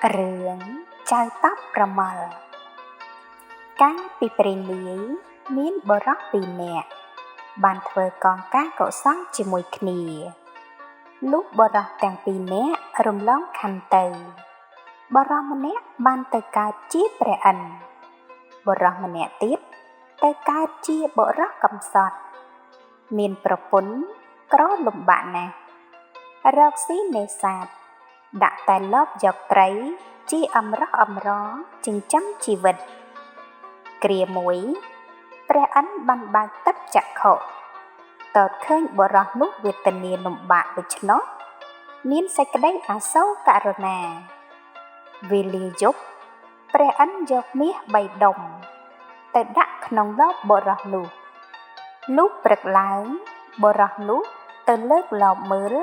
រឿងចៅតប់ប្រមល់កាលពីព្រេងនាយមានបុរសពីរនាក់បានធ្វើកងការកុសលជាមួយគ្នាលុះបុរសទាំងពីរនាក់រំលងខន្ធទៅបុរសម្នាក់បានទៅកើតជាព្រះឥន្ទបុរសម្នាក់ទៀតទៅកើតជាបុរសកំសត់មានប្រពន្ធក្រលំបាកណាស់រកស៊ីនេសាទដាក់តែលបយកត្រីជាអំរោះអំរងចិញ្ចឹមជីវិតគ្រាមួយព្រះឥន្ទបានបើកទឹកចក្ខុទតឃើញបុរសនោះវេទនាលំបាកដូច្នោះមានសេចក្តីអាសូរករុណាវេលាយប់ព្រះឥន្ទយកមាស3ដុំទៅដាក់ក្នុងលបបុរសនោះលុះព្រឹកឡើងបុរសនោះទៅលើកលបមើល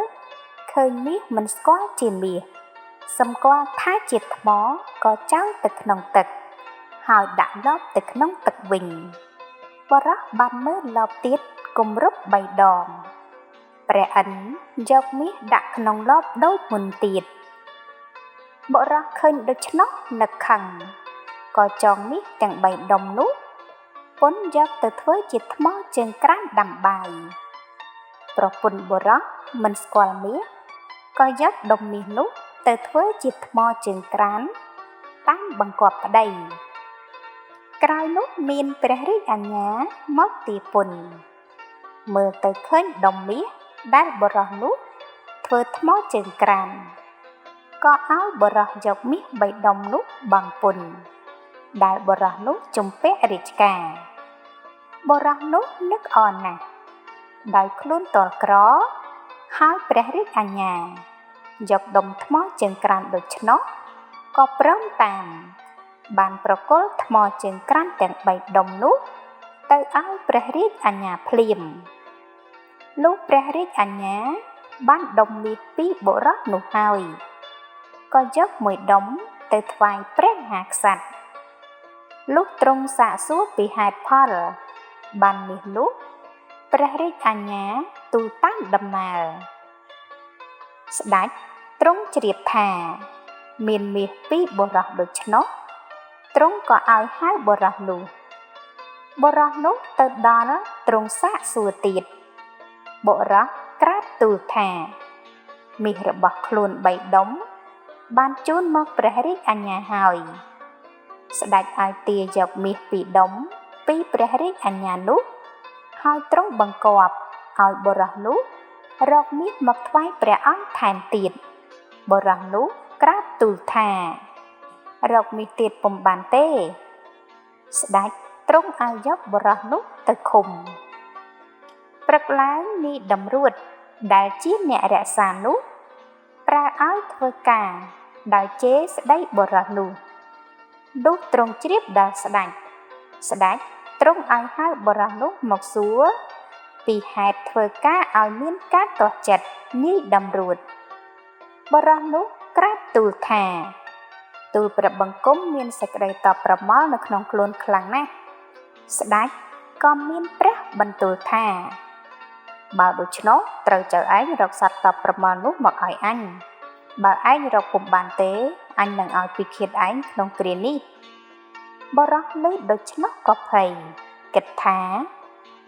ឃើញមាសមិនស្គាល់ជាមាសសម្គាល់ថាជាថ្មក៏ចោលទៅក្នុងទឹកហើយដាក់លបទៅក្នុងទឹកវិញបុរសបានមើលលបទៀតគម្រប់3ដងព្រះឥន្ទយកមាសដាក់ក្នុងលបដូចមុនទៀតបុរសឃើញដូច្នោះនឹកខឹងក៏ចងមាសទាំង3ដុំនោះពន់យកទៅធ្វើជាថ្មជើងក្រានដាំបាយប្រពន្ធបុរសមិនស្គាល់មាសក៏យកដុំមាសនោះទៅធ្វើជាថ្មជើងក្រានតាមបង្គាប់ប្តីក្រោយនោះមានព្រះរាជអាជ្ញាមកទារពន្ធមើលទៅឃើញដុំមាសដែលបុរសនោះធ្វើថ្មជើងក្រានក៏ឲ្យបុរសយកមាស3ដុំនោះបង់ពន្ធដែលបុរសនោះជំពាក់រាជការបុរសនោះនឹកអរណាស់ដោយខ្លួនតល់ក្រហើយព្រះរាជអាជ្ញាយកដុំថ្មជើងក្រានដូច្នោះក៏ព្រមតាមបានប្រគល់ថ្មជើងក្រានទាំង3ដុំនោះទៅឲ្យព្រះរាជអាជ្ញាភ្លាមលុះព្រះរាជអាជ្ញាបានដុំមាសពីបុរសនោះហើយក៏យកមួយដុំទៅថ្វាយព្រះមហាក្សត្រលុះទ្រង់សាកសួរពីហេតុផលបានមាសនោះព្រះរាជអាជ្ញាទូលតាមដំណើរស្ដេចទ្រង់ជ្រាបថាមានមាសពីបុរសដូច្នោះទ្រង់ក៏ឲ្យហៅបុរសនោះទៅដល់ទ្រង់សាកសួរទៀតបុរសក្រាបទូលថាមាសរបស់ខ្លួន3ដុំបានជូនមកព្រះរាជអាជ្ញាហើយស្ដេចឲ្យទារយកមាស2ដុំពីព្រះរាជអាជ្ញានោះហើយទ្រង់បង្គាប់ឲ្យបុរសនោះរកមាសមកថ្វាយព្រះអង្គថែមទៀតបុរសនោះក្រាបទូលថារកមាសទៀតពុំបានទេស្ដេចទ្រង់ឲ្យយកបុរសនោះទៅឃុំព្រឹកឡើងនាយតម្រួតដែលជាអ្នករក្សានោះប្រើឲ្យធ្វើការដោយជេរស្ដីបុរសនោះលុះទ្រង់ជ្រាបដល់ស្ដេចទ្រង់ឲ្យហៅបុរសនោះមកសួរពីហេតុធ្វើការឲ្យមានការទាស់ចិត្តនាយតម្រួតបុរសនោះក្រាបទូលថាទូលព្រះបង្គំមានសេចក្តីតបប្រមល់នៅក្នុងខ្លួនខ្លាំងណាស់ស្ដេចក៏មានព្រះបន្ទូលថាបើដូច្នោះត្រូវចៅឯងរកសត្វតបប្រមល់នោះមកឲ្យអញបើឯងរកពុំបានទេអញនឹងឲ្យពិឃាតឯងក្នុងគ្រានេះបុរសឮដូច្នោះក៏ភ័យគិតថា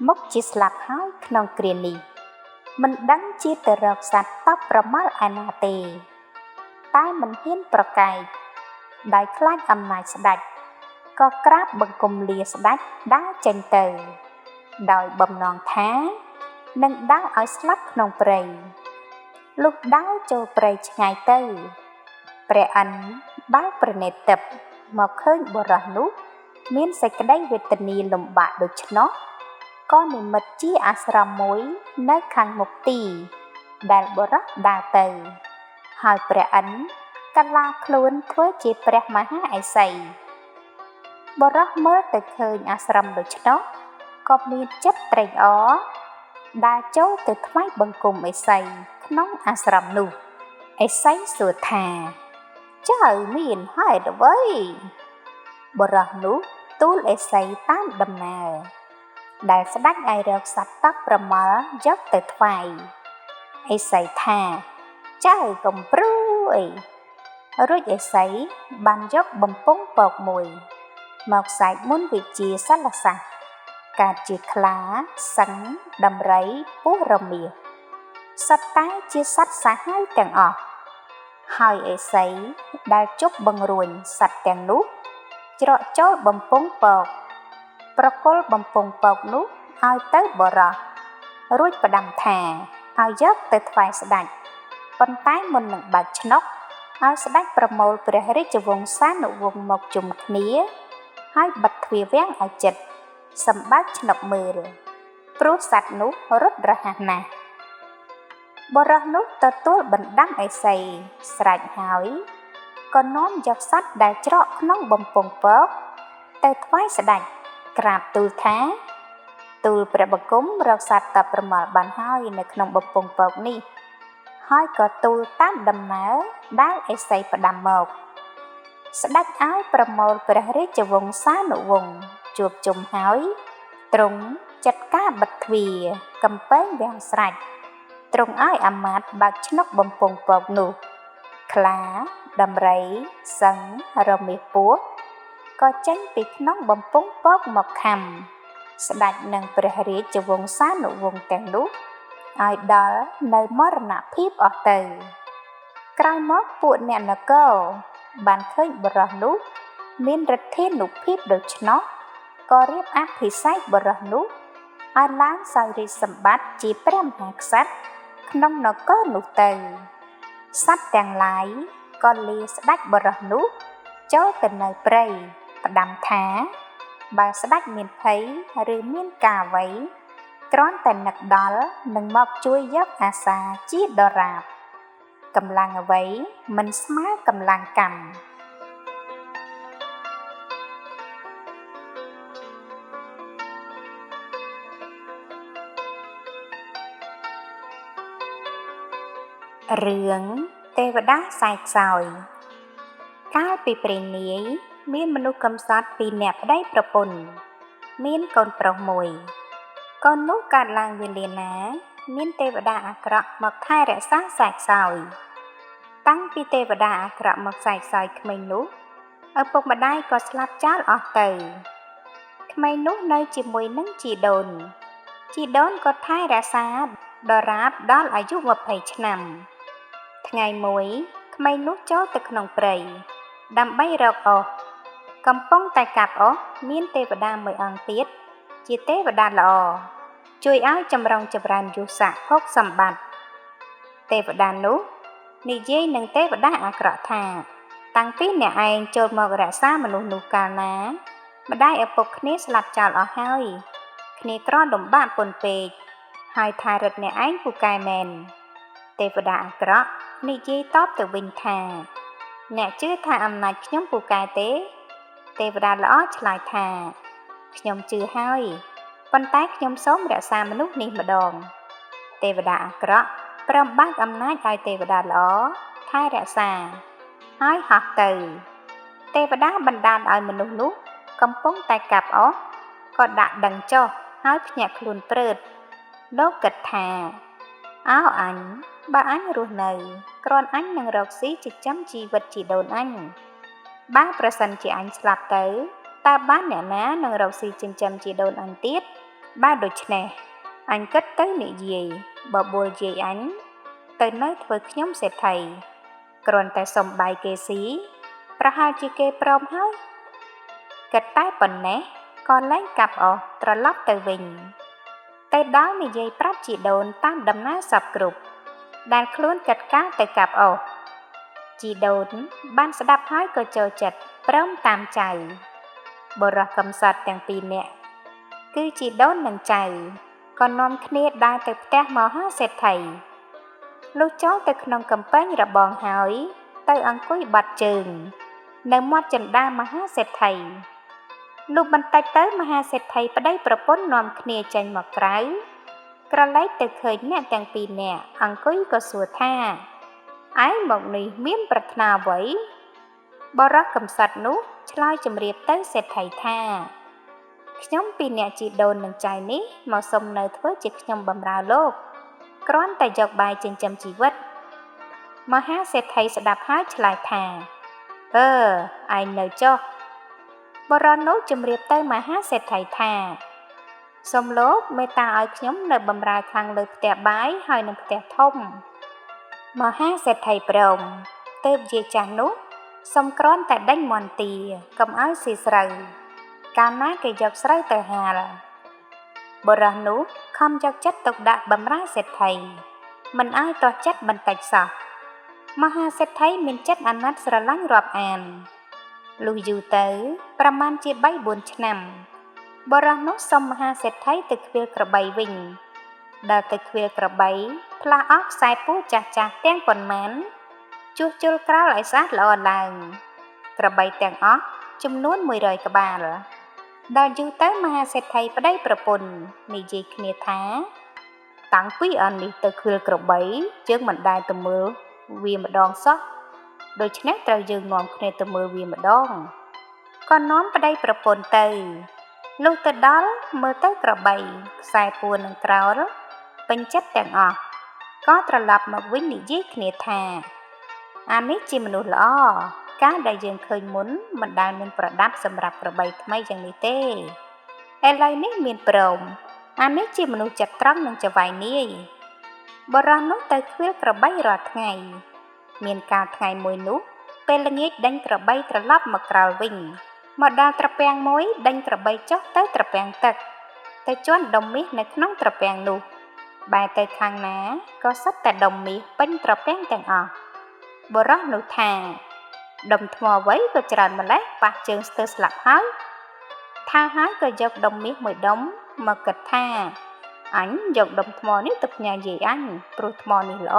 មុខជាស្លាប់ហើយក្នុងគ្រានេះមិនដឹងជាទៅរកសត្វតបប្រមល់ឯណាទេតែមិនហ៊ានប្រកែកដោយខ្លាចអំណាចស្ដេចក៏ក្រាបបង្គំលាស្ដេចដើរចេញទៅដោយបំណងថានឹងដើរឲ្យស្លាប់ក្នុងព្រៃលុះដើរចូលព្រៃឆ្ងាយទៅព្រះឥន្ទបើកព្រះនេត្រទិព្វមកឃើញបុរសនោះមានសេចក្តីវេទនាលំបាកដូច្នោះក៏និមិត្តជាអាស្រមមួយនៅខាងមុខទីដែលបុរសដើរទៅហើយព្រះឥន្ទកាឡាខ្លួនធ្វើជាព្រះមហាឥសីបុរសមើលទៅឃើញអាស្រមដូច្នោះក៏មានចិត្តត្រេកអរដើរចូលទៅថ្វាយបង្គំឥសីក្នុងអាស្រមនោះឥសីសួរថាចៅមានហេតុអ្វីបុរសនោះទូលឥសីតាមដំណើរដែលស្ដេចឲ្យរកសត្វតបប្រមល់យកទៅថ្វាយឥសីថាចៅកំព្រួយ រួចឥសីបានយកបំពង់ពកមួយមកសែកមុនវិជាសលសាស្ត្រកើតជាខ្លាសឹងដំរីពស់រមាសសត្វតែជាសត្វសាហាវទាំងអស់ហើយឥសីដែលជប់បង្រួញសត្វទាំងនោះច្រកចូលបំពង់ពកប្រគល់បំពង់ពកនោះឲ្យទៅបរោះរួចផ្ដាំថាឲ្យយកទៅថ្វាយស្ដេចប៉ុន្តែមុននឹងបើកឆ្នុកឲ្យស្ដេចប្រមូលព្រះរាជវង្សានុវង្សមកជុំគ្នាហើយបិទទ្វារវាំងឲ្យជិតសម្បើកឆ្នុកមើលព្រោះសត្វនោះរត់រហ័សណាស់បរោះនោះទទួលបណ្ដាំឥសីស្រេចហើយក៏នាំយកសត្វដែលច្រកក្នុងបំពង់ពកទៅថ្វាយស្ដេចក្រាបទូលថាទូលព្រះបង្គំរកសត្វតប្រមល់បានហើយនៅក្នុងបំពង់ពកនេះហើយក៏ទូលតាមដំណើរដែលឥសីផ្ដាំមកស្ដេចឲ្យប្រមូលព្រះរាជវង្សានុវង្សជួបជុំហើយទ្រង់ចាត់ការបិទទ្វារកំពែងវាំងស្រេចទ្រង់ឲ្យអាមាត្យបើកឆ្នុកបំពង់ពកនោះខ្លាដំរីសឹងរមាសពស់ក៏ចេញពីក្នុងបំពង់ពកមកខំស្ដេចនិងព្រះរាជវង្សានុវង្សទាំងនោះឲ្យដល់នៅមរណភាពអស់ទៅក្រោយមកពួកអ្នកនគរបានឃើញបុរសនោះមានឫទ្ធានុភាពដូច្នោះក៏រៀបអភិសេកបុរសនោះឲ្យឡើងសោយរាជសម្បត្តិជាព្រះមហាក្សត្រក្នុងនគរនោះទៅសត្វទាំងឡាយក៏លាស្ដេចបុរសនោះចូលទៅនៅព្រៃផ្ដាំថាបើស្ដេចមានភ័យឬមានការអ្វីគ្រាន់តែនឹកដល់នឹងមកជួយយកអាសាជាដរាបកម្លាំងអ្វីមិនស្មើកម្លាំងកម្មរឿងទេវតាសែកសោយកាលពីព្រេងនាយមានមនុស្សកំសត់ពីរនាក់ប្តីប្រពន្ធមានកូនប្រុសមួយកូននោះកើតឡើងវេលាណាមានទេវតាអាក្រក់មកថែរក្សាសែកសោយតាំងពីទេវតាអាក្រក់មកសែកសោយក្មេងនោះឪពុកម្ដាយក៏ស្លាប់ចោលអស់ទៅក្មេងនោះនៅជាមួយនឹងជីដូនក៏ថែរក្សាដរាបដល់អាយុ20ឆ្នាំថ្ងៃមួយក្មេងនោះចូលទៅក្នុងព្រៃដើម្បីរកអុសកំពុងតែកាប់អុសមានទេវតាមួយអង្គទៀតជាទេវតាល្អជួយឲ្យចម្រុងចម្រើនយស័ក្តិភោគសម្បត្តិទេវតានោះនិយាយនឹងទេវតាអាក្រក់ថាតាំងពីអ្នកឯងចូលមករក្សាមនុស្សនោះកាលណាម្ដាយឪពុកគ្នាស្លាប់ចោលអស់ហើយគ្នាក្រលំបាកពន់ពេកហើយថារឹតអ្នកឯងពូកែមែនទេវតាអាក្រក់និយាយតបទៅវិញថាអ្នកជឿថាអំណាចខ្ញុំពូកែទេទេវតាល្អឆ្លើយថាខ្ញុំជឿហើយប៉ុន្តែខ្ញុំសូមរក្សាមនុស្សនេះម្ដងទេវតាអាក្រក់ព្រមបើកអំណាចឲ្យទេវតាល្អថែរក្សាហើយហោះទៅទេវតាបណ្ដាលឲ្យមនុស្សនោះកំពុងតែកាប់អុសក៏ដាក់ដឹងចុះហើយភ្ញាក់ខ្លួនព្រឺតលោកគិតថាអោអញបើអញរស់នៅគ្រាន់អញនឹងរកស៊ីចិញ្ចឹមជីវិតជីដូនអញបើប្រសិនជាអញស្លាប់ទៅតើបានអ្នកណានឹងរកស៊ីចិញ្ចឹមជីដូនអញទៀតបើដូច្នេះអញគិតទៅនិយាយបបួលយាយអញទៅនៅធ្វើខ្ញុំសេដ្ឋីគ្រាន់តែសុំបាយគេស៊ីប្រហែលជាគេព្រមហើយគិតតែប៉ុណ្ណេះក៏លែងកាប់អស់ត្រឡប់ទៅវិញទៅដល់និយាយប្រាប់ជីដូនតាមដំណើរសពគ្រប់ដែលខ្លួនគិតការទៅកាប់អស់ជីដូនបានស្ដាប់ហើយក៏ចូលចិត្តព្រមតាមចៅបុរសកំសត់ទាំងពីរនាក់គឺជីដូននិងចៅក៏នាំគ្នាដើរទៅផ្ទះមហាសេដ្ឋីលុះចូលទៅក្នុងកំពែងរបងហើយទៅអង្គុយបាត់ជើងនៅមាត់ជណ្ដាលមហាសេដ្ឋីលុះបន្តិចទៅមហាសេដ្ឋីប្តីប្រពន្ធនាំគ្នាចេញមកក្រៅក្រឡេកទៅឃើញអ្នកទាំងពីរនាក់អង្គុយក៏សួរថាឯងមកនេះមានប្រាថ្នាអ្វីបរិសកំសត់នោះឆ្លើយជម្រាបទៅសេដ្ឋីថាខ្ញុំពីអ្នកជីដូននឹងចៅនេះមកសុំនៅធ្វើជាខ្ញុំបម្រើលោកគ្រាន់តែយកបាយចិញ្ចឹមជីវិតមហាសេដ្ឋីស្ដាប់ហើយឆ្លើយថា ឯងនៅចុះបរិសុទ្ធនោះជំរាបទៅមហាសេដ្ឋីថាសូមលោកមេត្តាឲ្យខ្ញុំនៅបម្រើខាងលើផ្ទះបាយហើយនឹងផ្ទះធំមហាសេដ្ឋីព្រមទើបយាយចាស់នោះសុំគ្រាន់តែដេញមន្ទាកុំឲ្យស៊ីស្រូវកាលណាគេយកស្រូវទៅហាលបុរសនោះខំយកចិត្តទុកដាក់បម្រើសេដ្ឋីមិនឲ្យទាស់ចិត្តបន្តិចសោះមហាសេដ្ឋីមានចិត្តអាណិតស្រឡាញ់រាប់អានលុះយូរទៅប្រមាណជា 3-4 ឆ្នាំបរិសុទ្ធនោះសុំមហាសេដ្ឋីទៅឃ្វាលក្របីវិញដល់ទៅឃ្វាលក្របីផ្លាស់អស់ខ្សែពូចាស់ទាំងប៉ុន្មានជួសជុលក្រោលឲ្យស្អាតល្អឡើងក្របីទាំងអស់ចំនួន100ក្បាលដល់យូរទៅមហាសេដ្ឋីប្តីប្រពន្ធនិយាយគ្នាថាតាំងពីអានេះទៅឃ្វាលក្របីយើងមិនដែលទៅមើលវាម្ដងសោះដូច្នេះត្រូវយើងនាំគ្នាទៅមើលវាម្ដងក៏នាំប្តីប្រពន្ធទៅលុះទៅដល់មើលទៅក្របីខ្សែពួរនឹងក្រោលពេញចិត្តទាំងអស់ក៏ត្រឡប់មកវិញនិយាយគ្នាថាអានេះជាមនុស្សល្អកាលដែលយើងឃើញមុនមិនដែលមានប្រដាប់សម្រាប់ក្របីថ្មីយ៉ាងនេះទេឥឡូវនេះមានព្រមអានេះជាមនុស្សចិត្តត្រង់និងចវាយនាយបរិសុទ្ធនោះទៅឃ្វាលក្របីរាល់ថ្ងៃមានកាលថ្ងៃមួយនោះពេលល្ងាចដេញក្របីត្រឡប់មកក្រោលវិញមកដល់ត្រពាំងមួយដេញក្របីចុះទៅត្រពាំងទឹកទៅជន់ដុំមាសនៅក្នុងត្រពាំងនោះបែរទៅខាងណាក៏សុទ្ធតែដុំមាសពេញត្រពាំងទាំងអស់បុរសនោះថាដុំថ្មអ្វីក៏ច្រើនម្ល៉េះប៉ះជើងស្ទើរស្លាប់ហើយថាហើយក៏យកដុំមាសមួយដុំមកគិតថាអញយកដុំថ្មនេះទៅផ្ញើយាយអញព្រោះថ្មនេះល្អ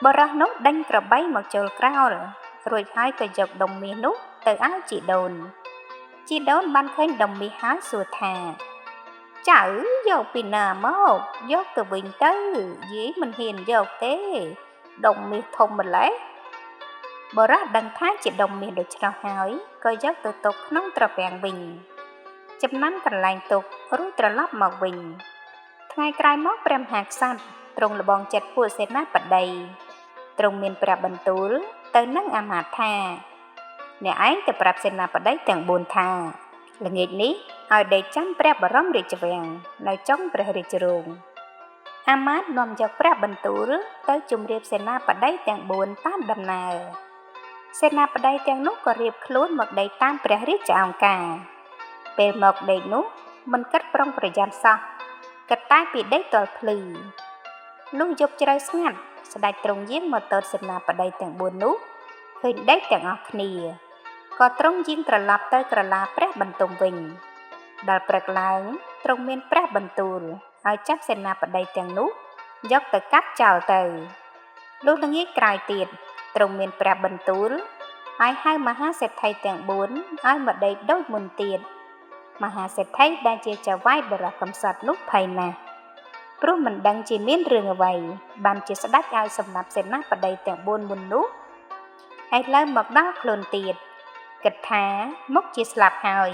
បុរសនោះដេញក្របីមកចូលក្រោលរួចហើយក៏យកដុំមាសនោះទៅឲ្យជីដូនបានឃើញដុំមាសហើយសួរថាចៅយកពីណាមកយកទៅវិញទៅយាយមិនហ៊ានយកទេដុំមាសធំម្ល៉េះបុរសដឹងថាជាដុំមាសដូច្នោះហើយក៏យកទៅទុកក្នុងត្រពាំងវិញចំណាំកន្លែងទុករួចត្រឡប់មកវិញថ្ងៃក្រោយមកព្រះមហាក្សត្រទ្រង់លបងចិត្តពួកសេនាបតីទ្រង់មានព្រះបន្ទូលទៅនឹងអាមាត្យថាអ្នកឯងទៅប្រាប់សេនាបតីទាំង4ថាល្ងាចនេះឲ្យដេកចាំព្រះបរមរាជវាំងនៅចុងព្រះរាជរោងអាមាត្យនាំយកព្រះបន្ទូលទៅជម្រាបសេនាបតីទាំង4តាមដំណើរសេនាបតីទាំងនោះក៏រៀបខ្លួនមកដេកតាមព្រះរាជអង្គការពេលមកដេកនោះមិនគិតប្រុងប្រយ័ត្នសោះគិតតែពីដេកទាល់ភ្លឺលុះយប់ជ្រៅស្ងាត់ស្ដេចទ្រង់យាងមកទតសេនាបតីទាំង4នោះឃើញដេកទាំងអស់គ្នាក៏ទ្រង់យាងត្រឡប់ទៅក្រឡាព្រះបន្ទំវិញដល់ព្រឹកឡើងទ្រង់មានព្រះបន្ទូលឲ្យចាប់សេនាបតីទាំងនោះយកទៅកាត់ចោលទៅលុះល្ងាចក្រោយទៀតទ្រង់មានព្រះបន្ទូលឲ្យហៅមហាសេដ្ឋីទាំង4ឲ្យមកដេកដូចមុនទៀតមហាសេដ្ឋីដែលជាចៅហ្វាយបរិសកំសត់នោះភ័យណាស់ព្រោះមិនដឹងជាមានរឿងអ្វីបានជាស្ដេចឲ្យសម្លាប់សេនាបតីទាំង4មុននោះឥឡូវមកដល់ខ្លួនទៀតគិតថាមុខជាស្លាប់ហើយ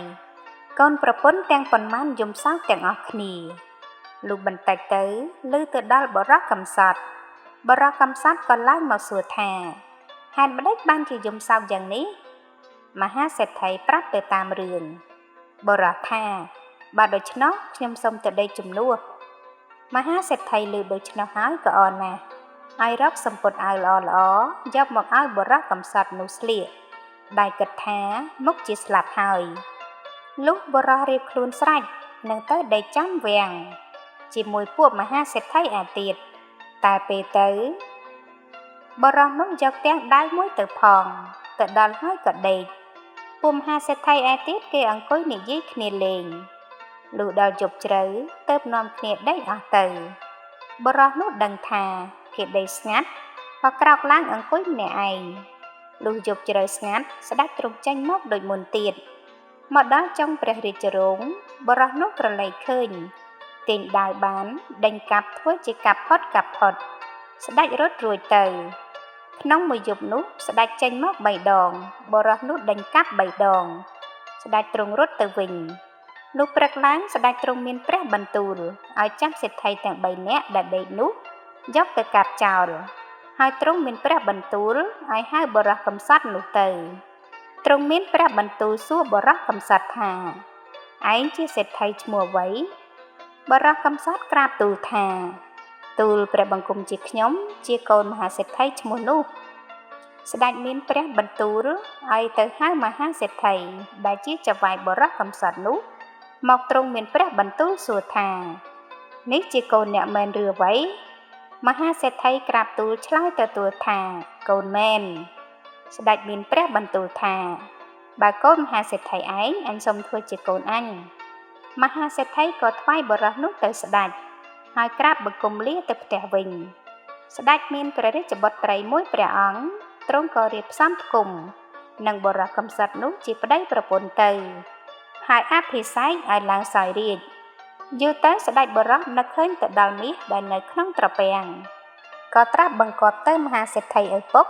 កូនប្រពន្ធទាំងប៉ុន្មានយំសោកទាំងអស់គ្នាលុះបន្តិចទៅឮទៅដល់បរិសកំសត់ក៏ឡើងមកសួរថាហេតុម្ដេចបានជាយំសោកយ៉ាងនេះមហាសេដ្ឋីប្រាប់ទៅតាមរឿងបរិសថាបើដូច្នោះខ្ញុំសូមទៅដេកជំនួសមហាសេដ្ឋីឮដូច្នោះហើយក៏អរណាស់ឲ្យរកសម្ពត់អាវល្អយកមកឲ្យបរិសកំសត់នោះស្លៀកដែលគិតថាមុខជាស្លាប់ហើយលុះបរិសរៀបខ្លួនស្រេចនឹងទៅដេកចាំវាំងជាមួយពួកមហាសេដ្ឋីឯទៀតតែពេលទៅបរិសនោះយកទាំងដៃមួយទៅផងទៅដល់ហើយក៏ដេកពួកមហាសេដ្ឋីឯទៀតគេអង្គុយនិយាយគ្នាលេងលុះដល់យប់ជ្រៅទើបនាំគ្នាដេកអស់ទៅបរិសនោះដឹងថាគេដេកស្ងាត់ក៏ក្រោកឡើងអង្គុយម្នាក់ឯងលុះយប់ជ្រៅស្ងាត់ស្ដេចទ្រង់ចេញមកដូចមុនទៀតមកដល់ចុងព្រះរាជរោងបរិសនោះក្រឡេកឃើញទាញដាវបានដេញកាប់ធ្វើជាកាប់ផុតស្ដេចរត់រួចទៅក្នុងមួយយប់នោះស្ដេចចេញមក3ដងបរិសនោះដេញកាប់3ដងស្ដេចទ្រង់រត់ទៅវិញលុះព្រឹកឡើងស្ដេចទ្រង់មានព្រះបន្ទូលឲ្យចាប់សេដ្ឋីទាំង3នាក់ដែលដេកនោះយកទៅកាប់ចោលហើយទ្រង់មានព្រះបន្ទូលឲ្យហៅបរិសកំសត់នោះទៅ ទ្រង់មានព្រះបន្ទូលសួរបរោះកំសត់ថាឯងជាសេដ្ឋីឈ្មោះអ្វីបរោះកំសត់ក្រាបទូលថាទូលព្រះបង្គំជាខ្ញុំជាកូនមហាសេដ្ឋីឈ្មោះនោះស្ដេចមានព្រះបន្ទូលឲ្យទៅហៅមហាសេដ្ឋីដែលជាចៅហ្វាយបរោះកំសត់នោះមកទ្រង់មានព្រះបន្ទូលសួរថានេះជាកូនអ្នកមែនឬអ្វីមហាសេដ្ឋីក្រាបទូលឆ្លើយទទួលថាកូនមែនស្ដេចមានព្រះបន្ទូលថាបើកូនមហាសេដ្ឋីឯងអញសូមធ្វើជាកូនអញមហាសេដ្ឋីក៏ថ្វាយបរោះនោះទៅស្ដេចហើយក្រាបបង្គំលាទៅផ្ទះវិញស្ដេចមានព្រះរាជបុត្រីមួយព្រះអង្គទ្រង់ក៏រៀបផ្សំផ្គុំនឹងបរោះកំសត់នោះជាប្តីប្រពន្ធទៅហើយអភិសេកឲ្យឡើងសោយរាជ្យយូរទៅស្ដេចបរោះនឹកឃើញទៅដល់មាសដែលនៅក្នុងត្រពាំងក៏ត្រាស់បង្គាប់ទៅមហាសេដ្ឋីឪពុក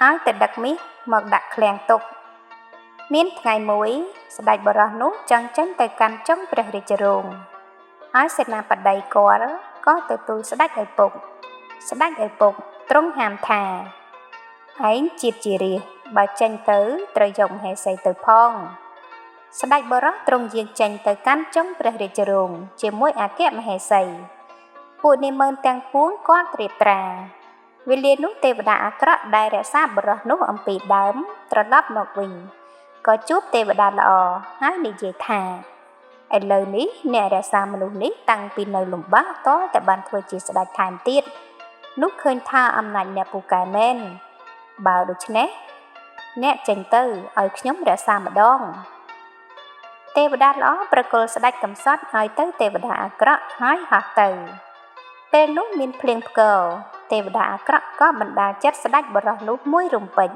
ឲ្យទៅដឹកមាសមកដាក់ឃ្លាំងទុកមានថ្ងៃមួយស្ដេចបរោះនោះចង់ចេញទៅកាន់ចុងព្រះរាជរោងហើយសេនាបតីគាត់ក៏ទៅទូលស្ដេចឪពុកទ្រង់ហាមថាឯងជាតិជារាស្ត្របើចេញទៅត្រូវយកមហេសីទៅផងស្ដេចបរោះទ្រង់យាងចេញទៅកាន់ចុងព្រះរាជរោងជាមួយអគ្គមហេសីពួកនាម៉ឺនទាំងពួងគាត់ត្រៀបត្រាវេលានោះទេវតាអាក្រក់ដែលរក្សាបរោះនោះអំពីដើមត្រឡប់មកវិញក៏ជួបទេវតាល្អហើយនិយាយថាឥឡូវនេះអ្នករក្សាមនុស្សនេះតាំងពីនៅលំបាកតតែបានធ្វើជាស្ដេចថែមទៀតនោះឃើញថាអំណាចអ្នកពូកែមែនបើដូច្នេះអ្នកចេញទៅឲ្យខ្ញុំរក្សាម្ដងទេវតាល្អប្រគល់ស្ដេចកំសត់ឲ្យទៅទេវតាអាក្រក់ហើយហោះទៅពេលនោះមានភ្លៀងផ្គរទេវតាអាក្រក់ក៏បណ្ដាលចិត្តស្ដេចបរោះនោះមួយរំពេច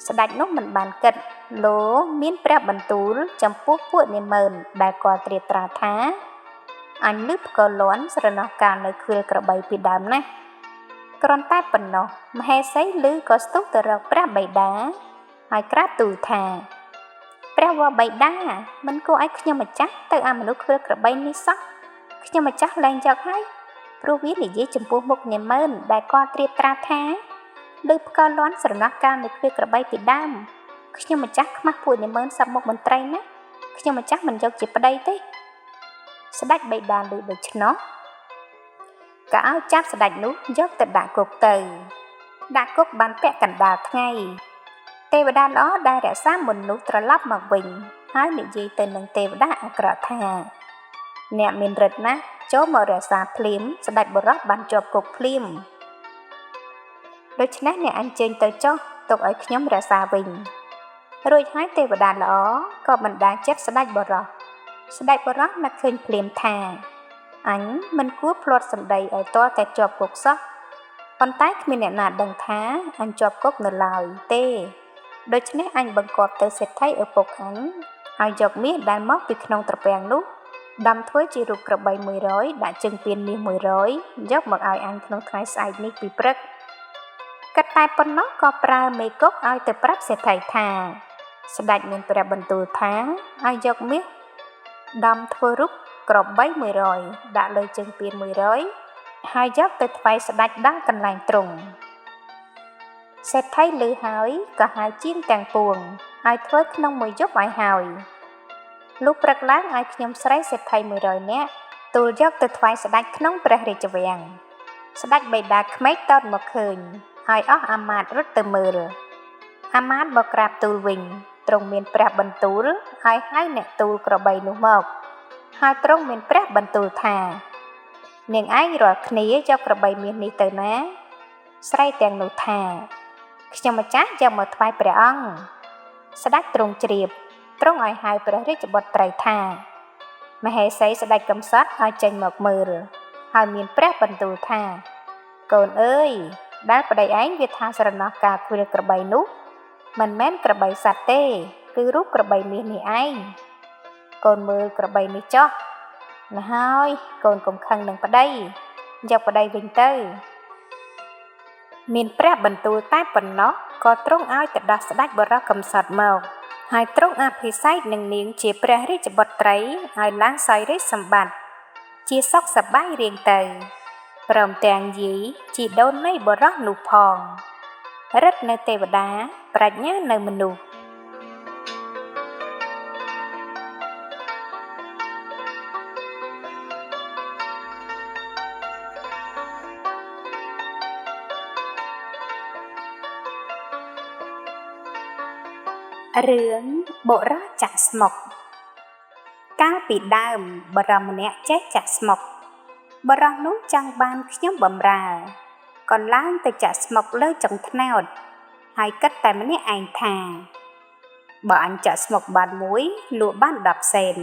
ស្ដេចនោះមិនបានគិតលោមានព្រះបន្ទូលចំពោះពួកនាម៉ឺនដែលគាត់ត្រៀបត្រាថាអញលឺផ្គរលាន់ស្រណោះកាលនៅខ្វៀលក្របីពីដើមណាស់គ្រាន់តែប៉ុណ្ណោះមហេសីលឺក៏ស្ទុះទៅរកព្រះបិតាហើយក្រាបទូលថាព្រះវរបិតាមិនគួរឲ្យខ្ញុំម្ចាស់ទៅអាមនុស្សខ្វៀលក្របីនេះសោះខ្ញុំម្ចាស់លែងយកហើយព្រោះវានិយាយចំពោះមុខនាម៉ឺនដែលគាត់ត្រៀបត្រាថាលឺផ្គរលាន់ស្រណោះកាលនៅខ្វៀលក្របីពីដើមខ្ញុំម្ចាស់ខ្មាស់ពួកនាម៉ឺនសពមុខមន្ត្រីណាខ្ញុំម្ចាស់មិនយកជាប្តីទេស្ដេចបិតាឮដូច្នោះក៏ឲ្យចាប់ស្ដេចនោះយកទៅដាក់គុកដាក់គុកបានពាក់កណ្ដាលថ្ងៃទេវតាល្អដែលរក្សាមុននោះត្រឡប់មកវិញហើយនិយាយទៅនឹងទេវតាអាក្រក់ថាអ្នកមានឫទ្ធិណាស់ចូលមករក្សាភ្លាមស្ដេចបរោះបានជាប់គុកភ្លាមដូច្នេះអ្នកអញ្ជើញទៅចុះទុកឲ្យខ្ញុំរក្សាវិញរួចហើយទេវតាល្អក៏បណ្ដាចិត្តស្ដេចបរោះនឹកឃើញភ្លាមថាអញមិនគួរភ្លាត់សម្ដីឲ្យទាល់តែជាប់គុកសោះប៉ុន្តែគ្មានអ្នកណាដឹងថាអញជាប់គុកនៅឡើយទេដូច្នេះអញបង្គាប់ទៅសេដ្ឋីឪពុកអញឲ្យយកមាសដែលមកពីក្នុងត្រពាំងនោះដាំធ្វើជារូបក្របី100ដាក់ជើងពានមាស100យកមកឲ្យអញក្នុងថ្ងៃស្អែកនេះពីព្រឹកគិតតែប៉ុណ្ណោះក៏ប្រើមេគុកឲ្យទៅប្រាប់សេដ្ឋីថាស្ដេចមានព្រះបន្ទូលថាឲ្យយកមាសដាំធ្វើរូបក្របី100ដាក់លើជើងពាន100ហើយយកទៅថ្វាយស្ដេចដល់កន្លែងទ្រង់សេដ្ឋីឮហើយក៏ហៅជាងទាំងពួងឲ្យធ្វើក្នុងមួយយប់ឲ្យហើយលុះព្រឹកឡើងឲ្យខ្ញុំស្រីសេដ្ឋី100នាក់ទូលយកទៅថ្វាយស្ដេចក្នុងព្រះរាជវាំងស្ដេចបិតាក្មេកតតមកឃើញហើយអស់អាមាត្យរត់ទៅមើលអាមាត្យមកក្រាបទូលវិញទ្រង់មានព្រះបន្ទូលហើយហៅអ្នកទូលក្របីនោះមកហើយទ្រង់មានព្រះបន្ទូលថានាងឯងរាល់គ្នាយកក្របីមាសនេះទៅណាស្រីទាំងនោះថាខ្ញុំម្ចាស់យកមកថ្វាយព្រះអង្គស្ដេចទ្រង់ជ្រាបទ្រង់ឲ្យហៅព្រះរាជបុត្រីថាមហេសីស្ដេចកំសត់ឲ្យចេញមកមើលហើយមានព្រះបន្ទូលថាកូនអើយដែលប្តីឯងវាថាស្រណោះការខ្វៀលក្របីនោះមិនមែនក្របីសត្វទេគឺរូបក្របីមាសនេះឯងកូនមើលក្របីនេះចុះណាហើយកូនកុំខឹងនឹងប្តីយកប្តីវិញទៅមានព្រះបន្ទូលតែប៉ុណ្ណោះក៏ទ្រង់ឲ្យទៅដោះស្ដេចបរោះកំសត់មកហើយទ្រង់អភិសេកនឹងនាងជាព្រះរាជបុត្រីឲ្យឡើងសោយរាជ្យសម្បត្តិជាសុខសប្បាយរៀងទៅព្រមទាំងយាយជីដូននៃបរោះនោះផងរិទ្ធនៅទេវតាប្រាជ្ញានៅមនុស្ស រឿងបុរសចាក់ស្មុកកាលពីដើមបរិមម្នាក់ចេះចាក់ស្មុកបរិសនោះចង់បានខ្ញុំបម្រើក៏ឡើងទៅចាក់ស្មុកលើចុងត្នោតហើយគិតតែម្នាក់ឯងថាបើអញចាក់ស្មុកបានមួយលក់បាន10សេន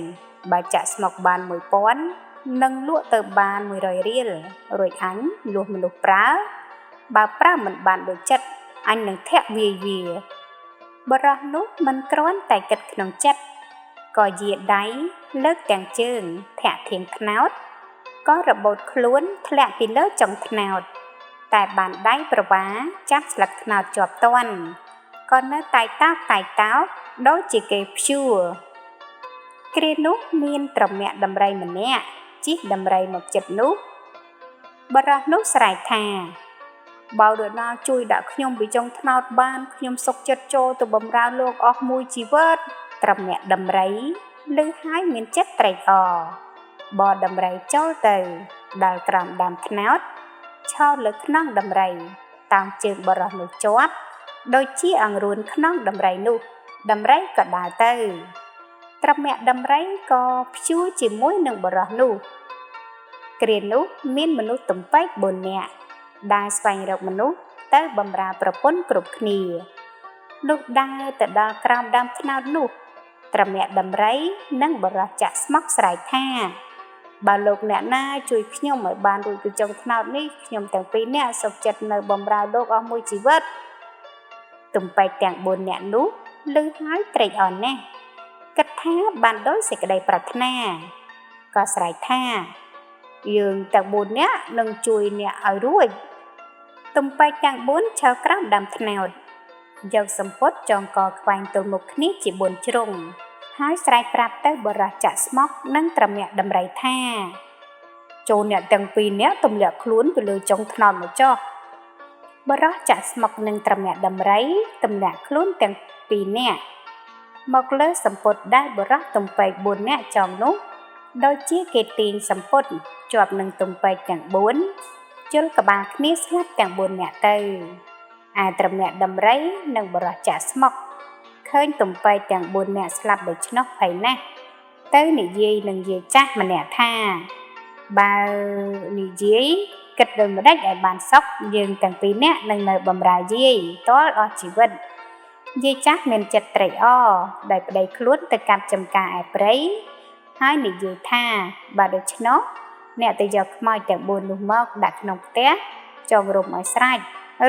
បើចាក់ស្មុកបាន1000នឹងលក់ទៅបាន100រៀលរួចអញលួសមនុស្សប្រើបើប្រើមិនបានដូចចិត្តអញនឹងធាក់វាយវាបរិសនោះមិនគ្រាន់តែគិតក្នុងចិត្តក៏យាដៃលើកទាំងជើងធាក់ធៀងត្នោតក៏របូតខ្លួនធ្លាក់ពីលើចុងត្នោតតែបានដៃប្រវាចាប់ស្លឹកត្នោតជាប់ទាន់ក៏នៅតែតោកដូចជាគេព្យួរគ្រានោះមានត្រមាក់ដំរីម្នាក់ជិះដំរីមកចិត្តនោះបរិសនោះស្រែកថាបើនរណាជួយដាក់ខ្ញុំពីចុងត្នោតបានខ្ញុំសុខចិត្តចូលទៅបម្រើលោកអស់មួយជីវិតត្រមាក់ដំរីឮហើយមានចិត្តត្រេកអរបរដំរីចូលទៅដល់ក្រោមដើមត្នោតឈរលើខ្នងដំរីតាមជើងបរិសនោះជាប់ដូចជាអង្រួនខ្នងដំរីនោះដំរីក៏ដើរទៅត្រមាក់ដំរីក៏ព្យួរជាមួយនឹងបរិសនោះគ្រានោះមានមនុស្សទំពេក4នាក់ដើរស្វែងរកមនុស្សទៅបម្រើប្រពន្ធគ្រប់គ្នាលុះដើរទៅដល់ក្រោមដើមត្នោតនោះត្រមាក់ដំរីនិងបរិសចាក់ស្មុកស្រែកថាបើលោកអ្នកណាជួយខ្ញុំឲ្យបានរួចពីចុងត្នោតនេះខ្ញុំទាំងពីរនាក់សុខចិត្តនៅបម្រើលោកអស់មួយជីវិតទំពេកទាំង4នាក់នោះឮហើយត្រេកអរណាស់គិតថាបានដោយសេចក្តីប្រាថ្នាក៏ស្រែកថាយើងទាំង4នាក់នឹងជួយអ្នកឲ្យរួចទំពេកទាំង4ឈរក្រោមដើមត្នោតយកសំពត់ចងកខ្វែងទល់មុខគ្នាជា4ជ្រុងហើយស្រែកប្រាប់ទៅបរិសចាក់ស្មុកនិងត្រមាក់ដំរីថាចូលអ្នកទាំងពីរនាក់ទម្លាក់ខ្លួនទៅលើចុងត្នោតមកចុះបរិសចាក់ស្មុកនិងត្រមាក់ដំរីទម្លាក់ខ្លួនទាំងពីរនាក់មកលើសំពត់ដែលបរិសទំពេក4នាក់ចងនោះដូចជាគេទាញសំពត់ជាប់នឹងទំពេកទាំង4ជិលក្បាលគ្នាស្លាប់ទាំង4នាក់ទៅឯត្រមាក់ដំរីនិងបរិសចាក់ស្មុកឃើញទំពេកទាំង4នាក់ស្លាប់ដូច្នោះភ័យណាស់ទៅនិយាយនឹងយាយចាស់ម្នាក់ថាបើនិយាយគិតដូចម្ដេចឲ្យបានសុខយើងទាំងពីរនាក់នឹងនៅបម្រើយាយទាល់អស់ជីវិតយាយចាស់មានចិត្តត្រេកអរដោយប្តីខ្លួនទៅកាប់ចំការឯព្រៃហើយនិយាយថាបើដូច្នោះអ្នកទៅយកខ្មោចទាំង4នោះមកដាក់ក្នុងផ្ទះចងរុំឲ្យស្រេច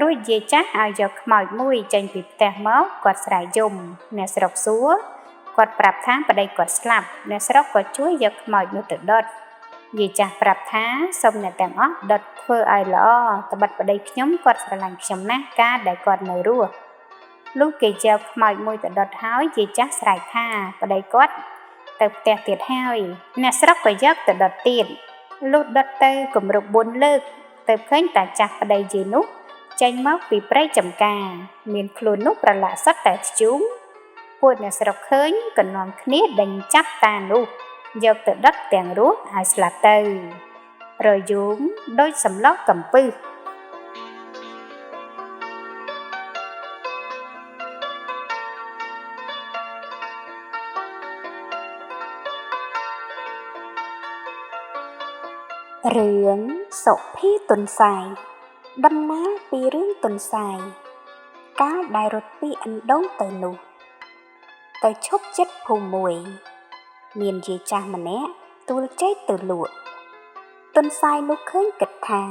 រួចយាយចាស់ឲ្យយកខ្មោចមួយចេញពីផ្ទះមកគាត់ស្រែកយំអ្នកស្រុកសួរគាត់ប្រាប់ថាប្តីគាត់ស្លាប់អ្នកស្រុកក៏ជួយយកខ្មោចនោះទៅដុតយាយចាស់ប្រាប់ថាសូមអ្នកទាំងអស់ដុតធ្វើឲ្យល្អត្បិតប្តីខ្ញុំគាត់ស្រឡាញ់ខ្ញុំណាស់កាលដែលគាត់នៅរស់លុះគេយកខ្មោចមួយទៅដុតហើយយាយចាស់ស្រែកថាប្តីគាត់ទៅផ្ទះទៀតហើយអ្នកស្រុកក៏យកទៅដុតទៀតលុះដុតទៅគម្រប់4លើកទៅឃើញតាចាស់ប្តីយាយនោះចេញមកពីព្រៃចំការមានខ្លួននោះប្រឡាក់សុទ្ធតែធ្យូងពួកអ្នកស្រុកឃើញក៏នាំគ្នាដេញចាប់តានោះយកទៅដុតទាំងរស់ឲ្យស្លាប់ទៅរយូងដូចសម្លកំពឹសរឿងសុភីទុនសាយដំណើរពីរឿងទុនសាយកាលដែលរត់ពីឥណ្ឌូទៅនោះទៅឈប់ចិត្តភូមិមួយមានយាយចាស់ម្នាក់ទូលចេកទៅលក់ទុនសាយនោះឃើញគិតថា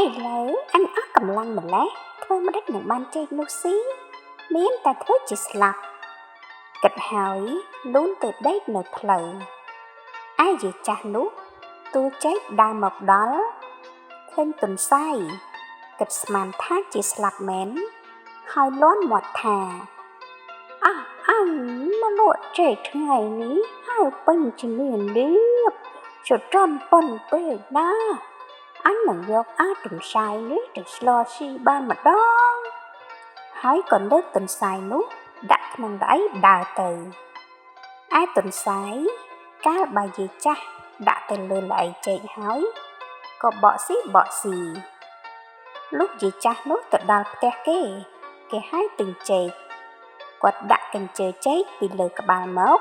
ឥឡូវអញអស់កម្លាំងម្លេះធ្វើមិនដេចនឹងបានចេកនោះស៊ីមានតែធ្វើជាស្លាប់គិតហើយលូនទៅដេកនៅផ្លូវឯយាយចាស់នោះទូលចេកដើរមកដល់ឃើញទុនសាយគិតស្មានថាជាស្លាប់មែនហើយលាន់មាត់ថាអញមកលក់ចេកថ្ងៃនេះហើយពេញជំនាញលៀបចត្រន់ប៉ុនពេកណាអញនឹងយកទុនសាយនេះទៅស្លស៊ីបានម្ដងហើយក៏លើកទុនសាយនោះដាក់ក្នុងដៃដើរទៅឯទុនសាយកាលបើយាយចាស់ដាក់ទៅលើល្អីចេកហើយក៏បកស៊ីលុះយាយចាស់នោះទៅដល់ផ្ទះគេហៅទិញចេក គាត់ដាក់កញ្ជើចេកពីលើក្បាលមក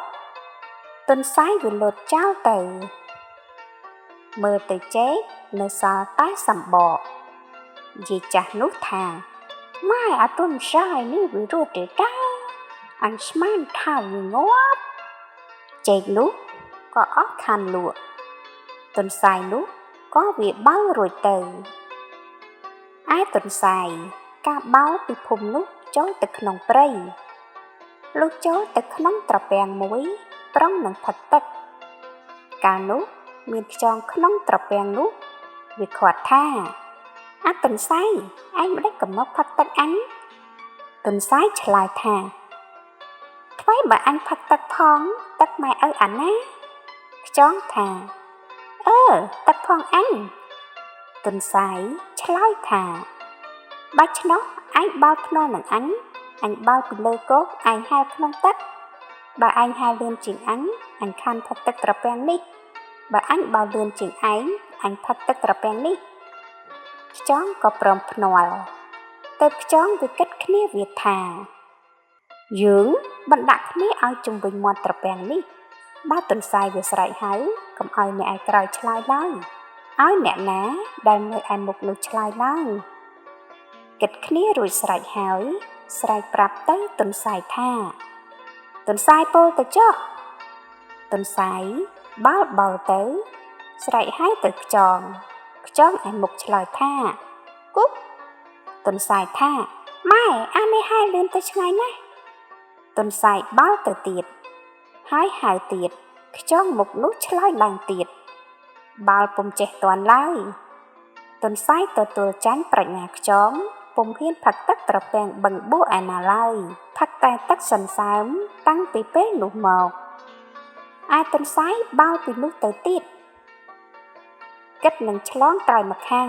ទុនសាយវាលោតចោលទៅមើលទៅចេកនៅសល់តែសម្បកយាយចាស់នោះថាម៉ែអាទុនសាយនេះវារត់ទៅតាអញស្មានថាវាងាប់ចេកនោះក៏អស់ខានលក់ទុនសាយនោះក៏វាបើរួចទៅឯទុនសាយការបោលពីភូមិនោះចូលទៅក្នុងព្រៃលុះចូលទៅក្នុងត្រពាំងមួយប្រុងនឹងផឹកទឹកកាលនោះមានខ្យងក្នុងត្រពាំងនោះវាខាត់ថាអាទុនសាយឯងមិនដេចក៏មកផឹកទឹកអញទុនសាយឆ្លើយថាថ្មីបើអញផឹកទឹកផងទឹកម៉ែឪអាណាខ្យងថាទឹកផងអញទុនសាយឆ្លើយថាបាច់ឆ្នោះឯងបោលភ្នាល់នឹងអញបោលពីលើគោកឯងហែលក្នុងទឹកបើឯងហែលលឿនជាងអញខានផឹកទឹកត្រពាំងនេះបើអញបោលលឿនជាងឯងអញផឹកទឹកត្រពាំងនេះខ្យងក៏ព្រមភ្នាល់ទៅខ្យងវាគិតគ្នាវាថាយើងបណ្ដាក់គ្នាឲ្យជុំវិញមាត់ត្រពាំងនេះបើទុនសាយវាស្រែកហៅកុំឲ្យអ្នកឯក្រោយឆ្លើយឡើយឲ្យអ្នកណាដែលនៅឯមុខនោះឆ្លើយឡើយគិតគ្នារួចស្រេចហើយស្រែកប្រាប់ទៅទុនសាយថាទុនសាយពោលទៅចុះទុនសាយបោលទៅស្រែកហៅទៅខ្យងឯមុខឆ្លើយថាគប់ទុនសាយថាម៉ែអានេះហែលលឿនទៅឆ្ងាយណាស់ទុនសាយបោលទៅទៀតហើយហៅទៀតខ្យងមុខនោះឆ្លើយឡើងទៀតបោលពុំចេះទាន់ឡើយទុនសាយទទួលចាញ់ប្រាជ្ញាខ្យងពុំហ៊ានផឹកទឹកត្រពាំងបឹងបួឯណាឡើយផឹកតែទឹកសន្សើមតាំងពីពេលនោះមកឯទុនសាយបោលពីនោះទៅទៀតគិតនឹងឆ្លងត្រៃម្ខាង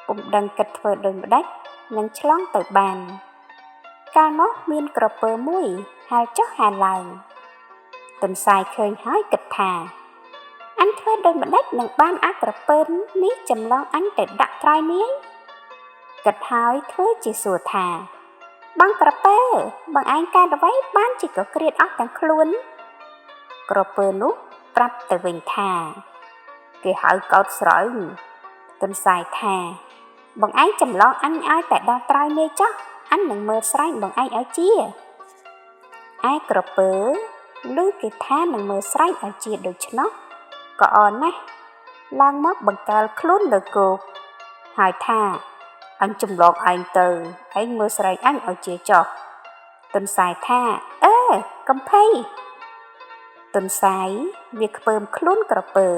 ពុំដឹងគិតធ្វើដូចម្ដេចនឹងឆ្លងទៅបានកាលនោះមានក្រពើមួយហែលចុះហែលឡើងទុនសាយឃើញហើយគិតថាអញធ្វើដូចម្ដេចនឹងបានអាក្រពើនេះចម្លងអញទៅដាក់ត្រៃនាយគិតហើយធ្វើជាសួរថាបងក្រពើបងឯងកើតអ្វីបានជាក៏ក្រៀតអស់ទាំងខ្លួនក្រពើនោះប្រាប់ទៅវិញថាគេហៅកោតស្រូវទុនសាយថាបងឯងចម្លងអញឲ្យតែដល់ត្រៃនាយចុះអញនឹងមើលស្រែងបងឯងឲ្យជាឯក្រពើឮគេថានឹងមើលស្រែងឲ្យជាដូច្នោះក៏អរណាស់ឡើងមកបង្កើលខ្លួនលើគោកហើយថាអញចម្លងឯងទៅឯងមើលស្រែងអញឲ្យជាចុះទុនសាយថាកំភៃទុនសាយវាខ្ពើមខ្លួនក្រពើ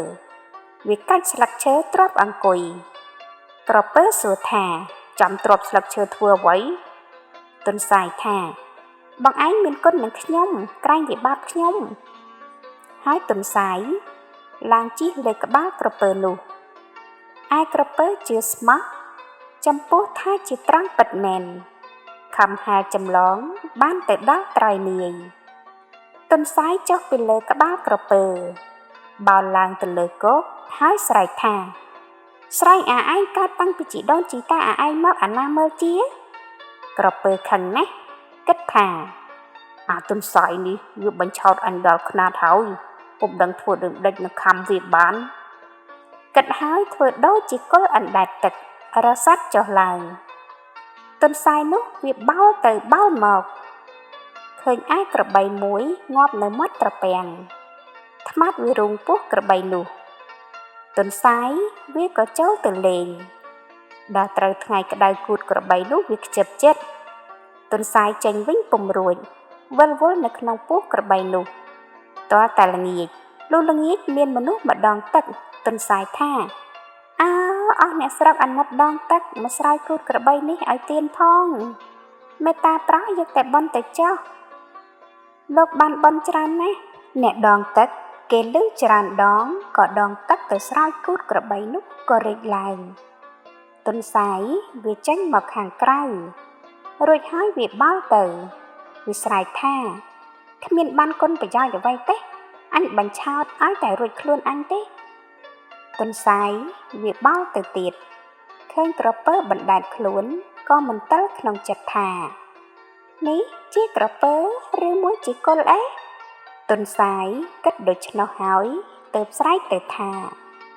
វាកាច់ស្លឹកឈើទ្រាប់អង្គុយក្រពើសួរថាចាំទ្រាប់ស្លឹកឈើធ្វើអ្វីទុនសាយថាបងឯងមានគុណនឹងខ្ញុំក្រែងវិបាកខ្ញុំហើយទុនសាយឡើងជិះលើក្បាលក្រពើនោះឯក្រពើជឿស្មោះចំពោះថាជាត្រង់ពិតមែនខំហែលចម្លងបានទៅដល់ត្រៃនាយទុនសាយចុះពីលើក្បាលក្រពើបោលឡើងទៅលើគោកហើយស្រែកថាស្រែងអាឯងកើតតាំងពីជីដូនជីតាអាឯងមកអាណាមើលជាក្រពើខឹងណាស់គិតថាអាទុនសាយនេះវាបញ្ឆោតអញដល់ខ្នាតហើយពុំដឹងធ្វើដូចម្ដេចនឹងខំវាបានគិតហើយធ្វើដូចជាគល់អណ្ដែតទឹករសាត់ចុះឡើងទុនសាយនោះវាបោលទៅបោលមកឃើញឯក្របីមួយងាប់នៅមាត់ត្រពាំងថ្មាត់វារូងពោះក្របីនោះទុនសាយវាក៏ចូលទៅលេងដល់ត្រូវថ្ងៃក្តៅគូតក្របីនោះវាខ្ជិបចិត្តទុនសាយចេញវិញពុំរួចវិលវល់នៅក្នុងពោះក្របីនោះតើតែល្ងាចលុះល្ងាចមានមនុស្សម្ដងទឹកទុនសាយថាអស់អ្នកស្រុកអាណិតដងទឹកមកស្រោចគូតក្របីនេះឲ្យទៀនផងមេត្តាប្រោះយកតែបន់ទៅចុះលោកបានបន់ច្រើនណាស់អ្នកដងទឹកគេលឺច្រើនដងក៏ដងទឹកទៅស្រោចគូតក្របីនោះក៏រីកឡើងទុនសាយវាចេញមកខាងក្រៅរួចហើយវាបោលទៅវាស្រែកថាគ្មានបានគុណប្រយោជន៍អ្វីទេអញបញ្ឆោតឲ្យតែរួចខ្លួនអញទេទុនសាយវាបោលទៅទៀតឃើញក្រពើបណ្ដែតខ្លួនក៏មន្ទិលក្នុងចិត្តថា នេះជាក្រពើឬមួយជាគល់អេះទុនសាយគិតដូច្នោះហើយទើបស្រែកទៅថា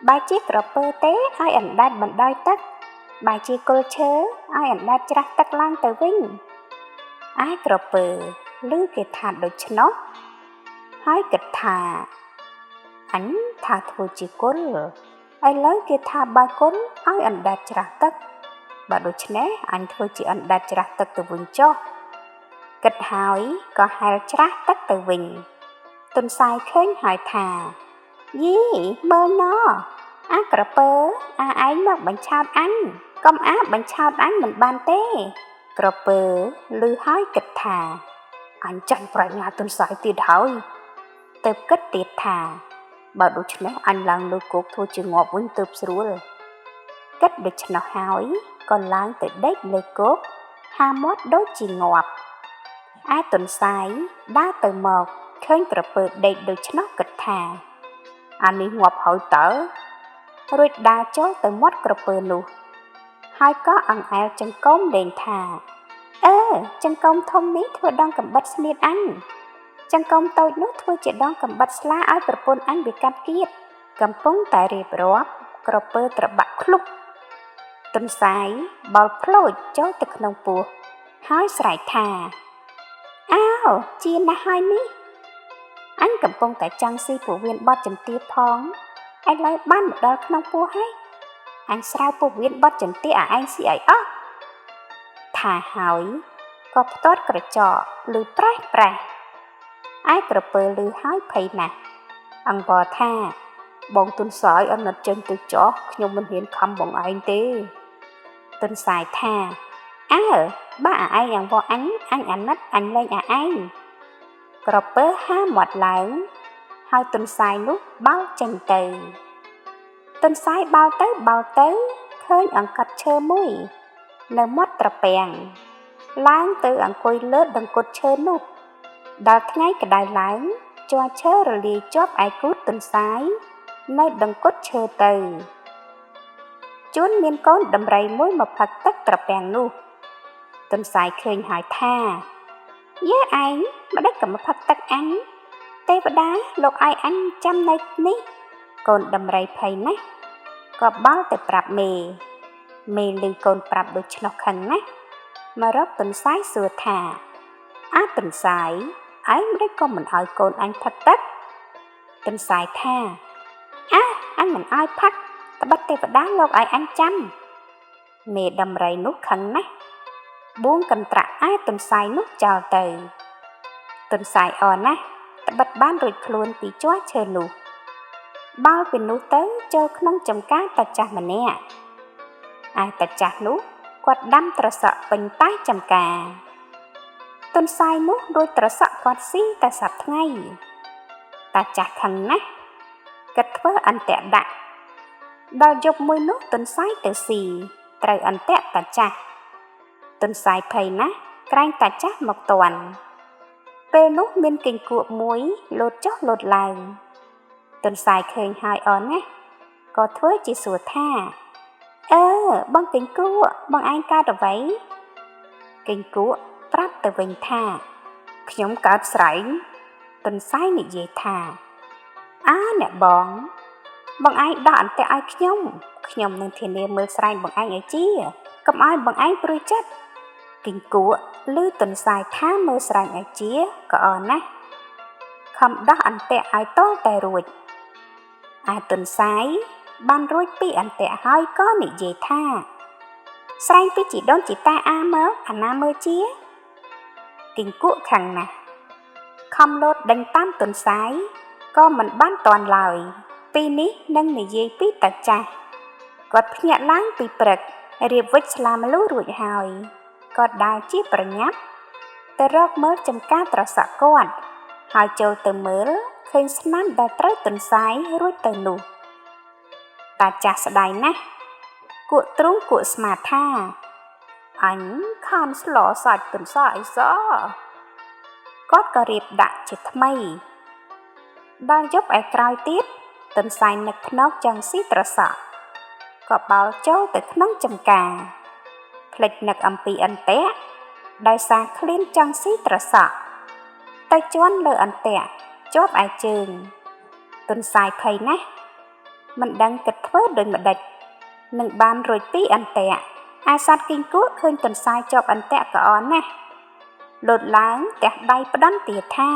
បើជាក្រពើទេឲ្យអណ្ដែតបណ្ដោយទឹកបើជាគល់ឈើឲ្យអណ្ដែតច្រាស់ទឹកឡើងទៅវិញឯក្រពើឮគេថាដូច្នោះហើយគិតថាអញថាធ្វើជាគល់ឥឡូវគេថាបើគល់ឲ្យអណ្ដែតច្រាស់ទឹកបើដូច្នេះអញធ្វើជាអណ្ដែតច្រាស់ទឹកទៅវិញចុះគិតហើយក៏ហែលច្រាស់ទឹកទៅវិញទុនសាយឃើញហើយថាយីមើលណអាក្រពើឯងមកបញ្ឆោតអញកុំបញ្ឆោតអញមិនបានទេក្រពើឮហើយគិតថាអញចាញ់ប្រាជ្ញាទុនសាយទៀតហើយទើបគិតទៀតថាបើដូច្នេះអញឡើងលើគោកធ្វើជាងាប់វិញទើបស្រួលគិតដូច្នោះហើយក៏ឡើងទៅដេកលើគោកហាមាត់ដូចជាងាប់ឯទុនសាយដើរទៅមកឃើញក្រពើដេកដូច្នោះគិតថាអានេះងាប់ហើយតើរួចដើរចូលទៅមាត់ក្រពើនោះហើយក៏អង្អែលចង្កូមលេងថាចង្កូមធំនេះធ្វើដងកំបិតស្នៀតអញចង្កូមតូចនោះធ្វើជាដងកំបិតស្លាឲ្យប្រពន្ធអញវាកាត់គៀតកំពុងតែរៀបរាប់ក្រពើត្របាក់ឃ្លុកទុនសាយបល់ផ្លោចចូលទៅក្នុងពោះហើយស្រែកថាជាណាស់ហើយនេះអញកំពុងតែចង់ស៊ីពោះវៀនបត់ចន្ទាផងឥឡូវបានមកដល់ក្នុងពោះហើយអញស្រាវពោះវៀនបត់ចន្ទាឯងស៊ីឲ្យអស់ថាហើយក៏ផ្ទាត់ក្រចកឮប្រេះឯក្រពើឮហើយភ័យណាស់អង្វរថាបងទុនសាយអណិតចេញទៅចោះខ្ញុំមិនហ៊ានខំបងឯងទេទុនសាយថាបើឯងអង្វរអញអាណិតអញលែងឯងក្រពើហាមាត់ឡើងហើយទុនសាយនោះបោលចេញទៅទុនសាយបោលទៅឃើញអង្កត់ឈើមួយនៅមាត់ត្រពាំងឡើងទៅអង្គុយលើដង្គត់ឈើនោះដល់ថ្ងៃក្តៅឡើងជ័រឈើរលាយជាប់ឯគូទទុនសាយនៅដង្គត់ឈើទៅជួនមានកូនដំរីមួយមកផឹកទឹកត្រពាំងនោះទុនសាយឃើញហើយថាឯងម្ដេចក៏មកផឹកទឹកអញទេវតាលោកឲ្យអញចាំនៅនេះកូនដំរីភ័យណាស់ក៏បោលទៅប្រាប់មេឮកូនប្រាប់ដូច្នោះខឹងណាស់មករកទុនសាយសួរថាទុនសាយឯងម្ដេចក៏មិនឲ្យកូនអញផឹកទឹកទុនសាយថាអញមិនឲ្យផឹកត្បិតទេវតាលោកឲ្យអញចាំមេដំរីនោះខឹងណាស់បួងកន្ត្រាក់ទុនសាយនោះចោលទៅទុនសាយអរណាស់ត្បិតបានរួចខ្លួនពីជ័រឈើនោះបោលពីនោះទៅចូលក្នុងចំការតាចាស់ម្នាក់តាចាស់នោះគាត់ដាំត្រសក់ពេញតែចំការទុនសាយនោះរួចត្រសក់គាត់ស៊ីតែសប្តាហ៍ថ្ងៃតាចាស់ខឹងណាស់គិតធ្វើអន្ទាក់ដាក់ដល់យប់មួយនោះទុនសាយទៅស៊ីត្រូវអន្ទាក់តាចាស់ទុនសាយភ័យណាស់ក្រែងតាចាស់មកទាន់ពេលនោះមានគញ្គក់មួយលោតចុះលោតឡើងទុនសាយឃើញហើយអរណាស់ក៏ធ្វើជាសួរថាបងគញ្គក់បងឯងកើតអ្វីគញ្គក់ប្រាប់ទៅវិញថាខ្ញុំកើតស្រែងទុនសាយនិយាយថាអ្នកបងឯងដោះអន្ទាក់ឲ្យខ្ញុំនឹងធានាមើលស្រែងបងឯងឲ្យជាកុំឲ្យបងឯងព្រួយចិត្តគញ្គក់ឮទុនសាយថាមើលស្រែងឲ្យជាក៏អរណាស់ខំដោះអន្ទាក់ឲ្យតតែរួចទុនសាយបានរួចពីអន្ទាក់ហើយក៏និយាយថាស្រែងពីជីដូនជីតាមើលអាណាមើលជាគញ្គក់ខាងណាស់ខំលោតដេញតាមទុនសាយក៏មិនបានតាន់ឡើយពីនេះនឹងនិយាយពីតាចាស់គាត់ភ្ញាក់ឡើងពីព្រឹករៀបវិចស្លាម្លូរួចហើយគាត់ដើរជាប្រញាប់ទៅរកមើលចំការត្រសក់គាត់ហើយចូលទៅមើលឃើញស្នាមដែលត្រូវទុនសាយរួចទៅនោះតាចាស់ស្ដាយណាស់គក់ទ្រូងគក់ស្មាថាអញខានស្លសាច់ទុនសាយសគាត់ក៏រៀបដាក់ជាថ្មីដល់យប់ឯក្រោយទៀតទុនសាយនឹកភ្នែកចង់ស៊ីត្រសក់ក៏បោលចូលទៅក្នុងចំការភ្លេចនឹកអំពីអន្ទាក់ ដោយសារឃ្លានចង់ស៊ីត្រសក់ទៅជន់លើអន្ទាក់ជាប់ឯជើងទុនសាយភ័យណាស់មិនដឹងគិតធ្វើដូចម្ដេចនឹងបានរួចពីអន្ទាក់ឯសត្វគីងគក់ឃើញទុនសាយជាប់អន្ទាក់ក៏អន់ណាស់លោតឡើងទះដៃផ្ដន់ទាថា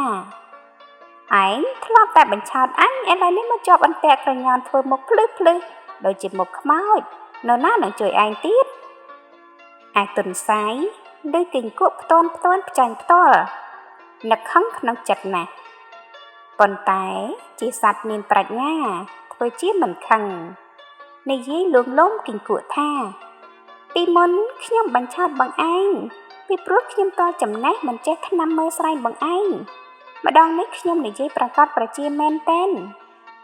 ឯងធ្លាប់តែបញ្ឆោតអញឥឡូវនេះមកជាប់អន្ទាក់ក្រញ៉ានធ្វើមុខភ្លឺភ្លឺដូចជាមុខខ្មោចនៅណានឹងជួយឯងទៀតឯទុនសាយលើគីងគក់ផ្ទាន់ផ្ចាញ់ផ្ទាល់នឹកខឹងក្នុងចិត្តណាស់ប៉ុន្តែជាសត្វមានប្រាជ្ញាធ្វើជាមិនខឹងនិយាយលួងលោមគីងគក់ថាពីមុនខ្ញុំបញ្ឆោតបងឯងពីព្រោះខ្ញុំតចំណេះមិនចេះថ្នាំមើលស្រែបងឯងម្ដងនេះខ្ញុំនិយាយប្រកាសប្រជាមែនតែន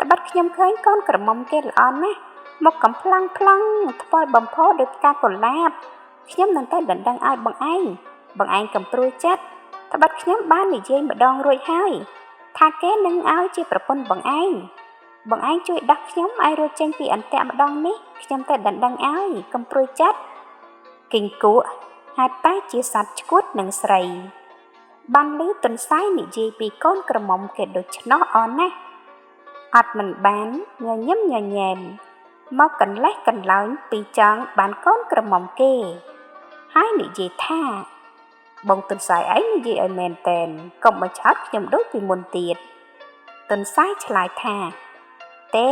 ត្បិតខ្ញុំឃើញកូនក្រមុំគេល្អណាស់មកកំផ្លាំងថ្ពាល់បំផុសដោយផ្កាកុលាបខ្ញុំនឹងតែដណ្ដឹងឲ្យបងឯងកំព្រួយចិត្តត្បិតខ្ញុំបាននិយាយម្ដងរួចហើយថាគេនឹងឲ្យជាប្រពន្ធបងឯងជួយដោះខ្ញុំឲ្យរួចចេញពីអន្ទាក់ម្ដងនេះខ្ញុំតែដណ្ដឹងឲ្យកំព្រួយចិត្តគីងគក់ហេតុតែជាសត្វឆ្កួតនឹងស្រីបានឮទុនសាយនិយាយពីកូនក្រមុំគេដូច្នោះអន់ណាស់អត់មិនបានញញឹមញញែមមកកន្លេះកន្លោញពីចង់បានកូនក្រមុំគេហើយនិយាយថាបងទុនសាយឯងនិយាយឲ្យមែនតែនកុំបញ្ឆោតខ្ញុំដូចពីមុនទៀតទុនសាយឆ្លើយថាទេ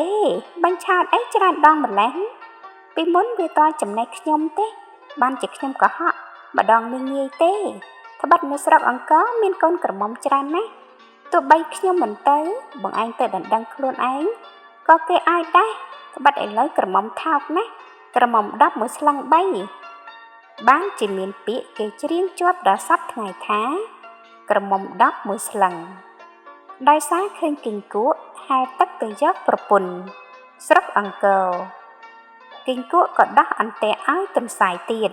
បញ្ឆោតអីច្រើនដងម្លេះពីមុនវាតចំណេះខ្ញុំទេបានជាខ្ញុំកុហកម្ដងនេះងាយទេត្បិតនៅស្រុកអង្គរមានកូនក្រមុំច្រើនណាស់ទោះបីខ្ញុំមិនទៅបងឯងទៅដណ្ដឹងខ្លួនឯងក៏គេឲ្យដែរត្បិតឥឡូវក្រមុំថោកណាស់ក្រមុំ10មួយស្លឹង3បានជាមានពាក្យគេច្រៀងជាប់ដល់សប្តាហ៍ថ្ងៃថាក្រមុំ10មួយស្លឹងដោយសារឃើញគីងគក់ហែទឹកទៅយកប្រពន្ធស្រុកអង្គរគីងគក់ក៏ដោះអន្ទាក់ឲ្យទុនសាយទៀត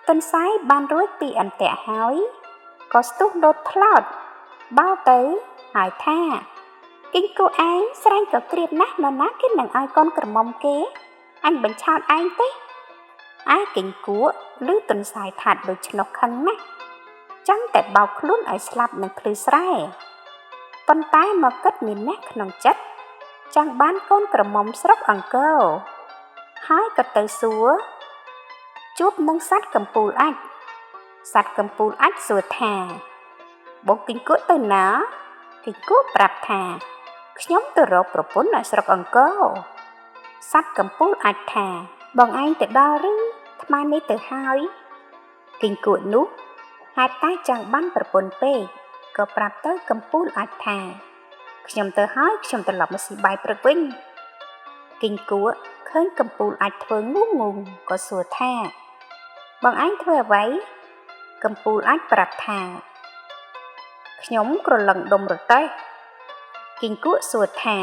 ទុនសាយបានរួចពីអន្ទាក់ហើយក៏ស្ទុះលោតផ្លោតបោទៅហើយថាគីងគក់ឯងស្រែងក៏ក្រៀតណាស់នរណាគេនឹងឲ្យកូនក្រមុំគេអញបញ្ឆោតឯងទេឯគីងគក់ឮទុនសាយថាត់ដូច្នោះខឹងណាស់ចង់តែបោកខ្លួនឲ្យស្លាប់នឹងភ្លឺស្រែប៉ុន្តែមកគិតមានអ្នកក្នុងចិត្តចង់បានកូនក្រមុំស្រុកអង្គរហើយក៏ទៅសួរជួបនឹងសត្វកំពូលអាចសួរថាបងគីងគក់ទៅណាគីងគក់ប្រាប់ថាខ្ញុំទៅរកប្រពន្ធនៅស្រុកអង្គរសត្វកំពូលអាចថាបងឯងទៅដល់ឬថ្មនេះទៅហើយគីងគក់នោះហេតុតែចង់បានប្រពន្ធពេកក៏ប្រាប់ទៅកំពូលអាចថាខ្ញុំទៅហើយខ្ញុំត្រឡប់មកស៊ីបាយព្រឹកវិញគីងគក់ឃើញកំពូលអាចធ្វើងុំក៏សួរថាបងឯងធ្វើអ្វីកំពូលអាចប្រាប់ថាខ្ញុំក្រឡឹងដុំរទេះគីងគក់សួរថា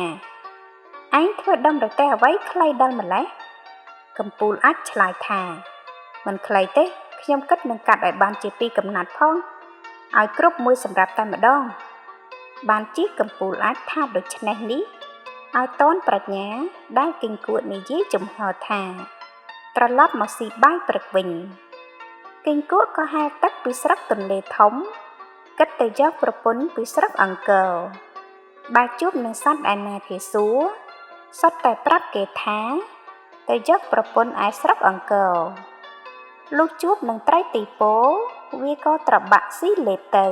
ឯងធ្វើដុំរទេះអ្វីខ្លីដល់ម្លេះកំពូលអាចឆ្លើយថាមិនខ្លីទេខ្ញុំគិតនឹងកាត់ឲ្យបានជា2កំណាត់ផងឲ្យគ្រប់មួយសម្រាប់តែម្ដងបានជាកំពូលអាចថាដូច្នេះនេះឲ្យតនប្រាជ្ញាដែលគីងគក់និយាយចំហថាត្រឡប់មកស៊ីបាយព្រឹកវិញគីងគក់ក៏ហែលទឹកពីស្រុកទន្លេធំគិតទៅយកប្រពន្ធពីស្រុកអង្គរបើជួបនឹងសត្វឯណាគេសួរសុទ្ធតែប្រាប់គេថាទៅយកប្រពន្ធឯស្រុកអង្គរលុះជួបនឹងត្រីទីពោវាក៏ត្របាក់ស៊ីលេបទៅ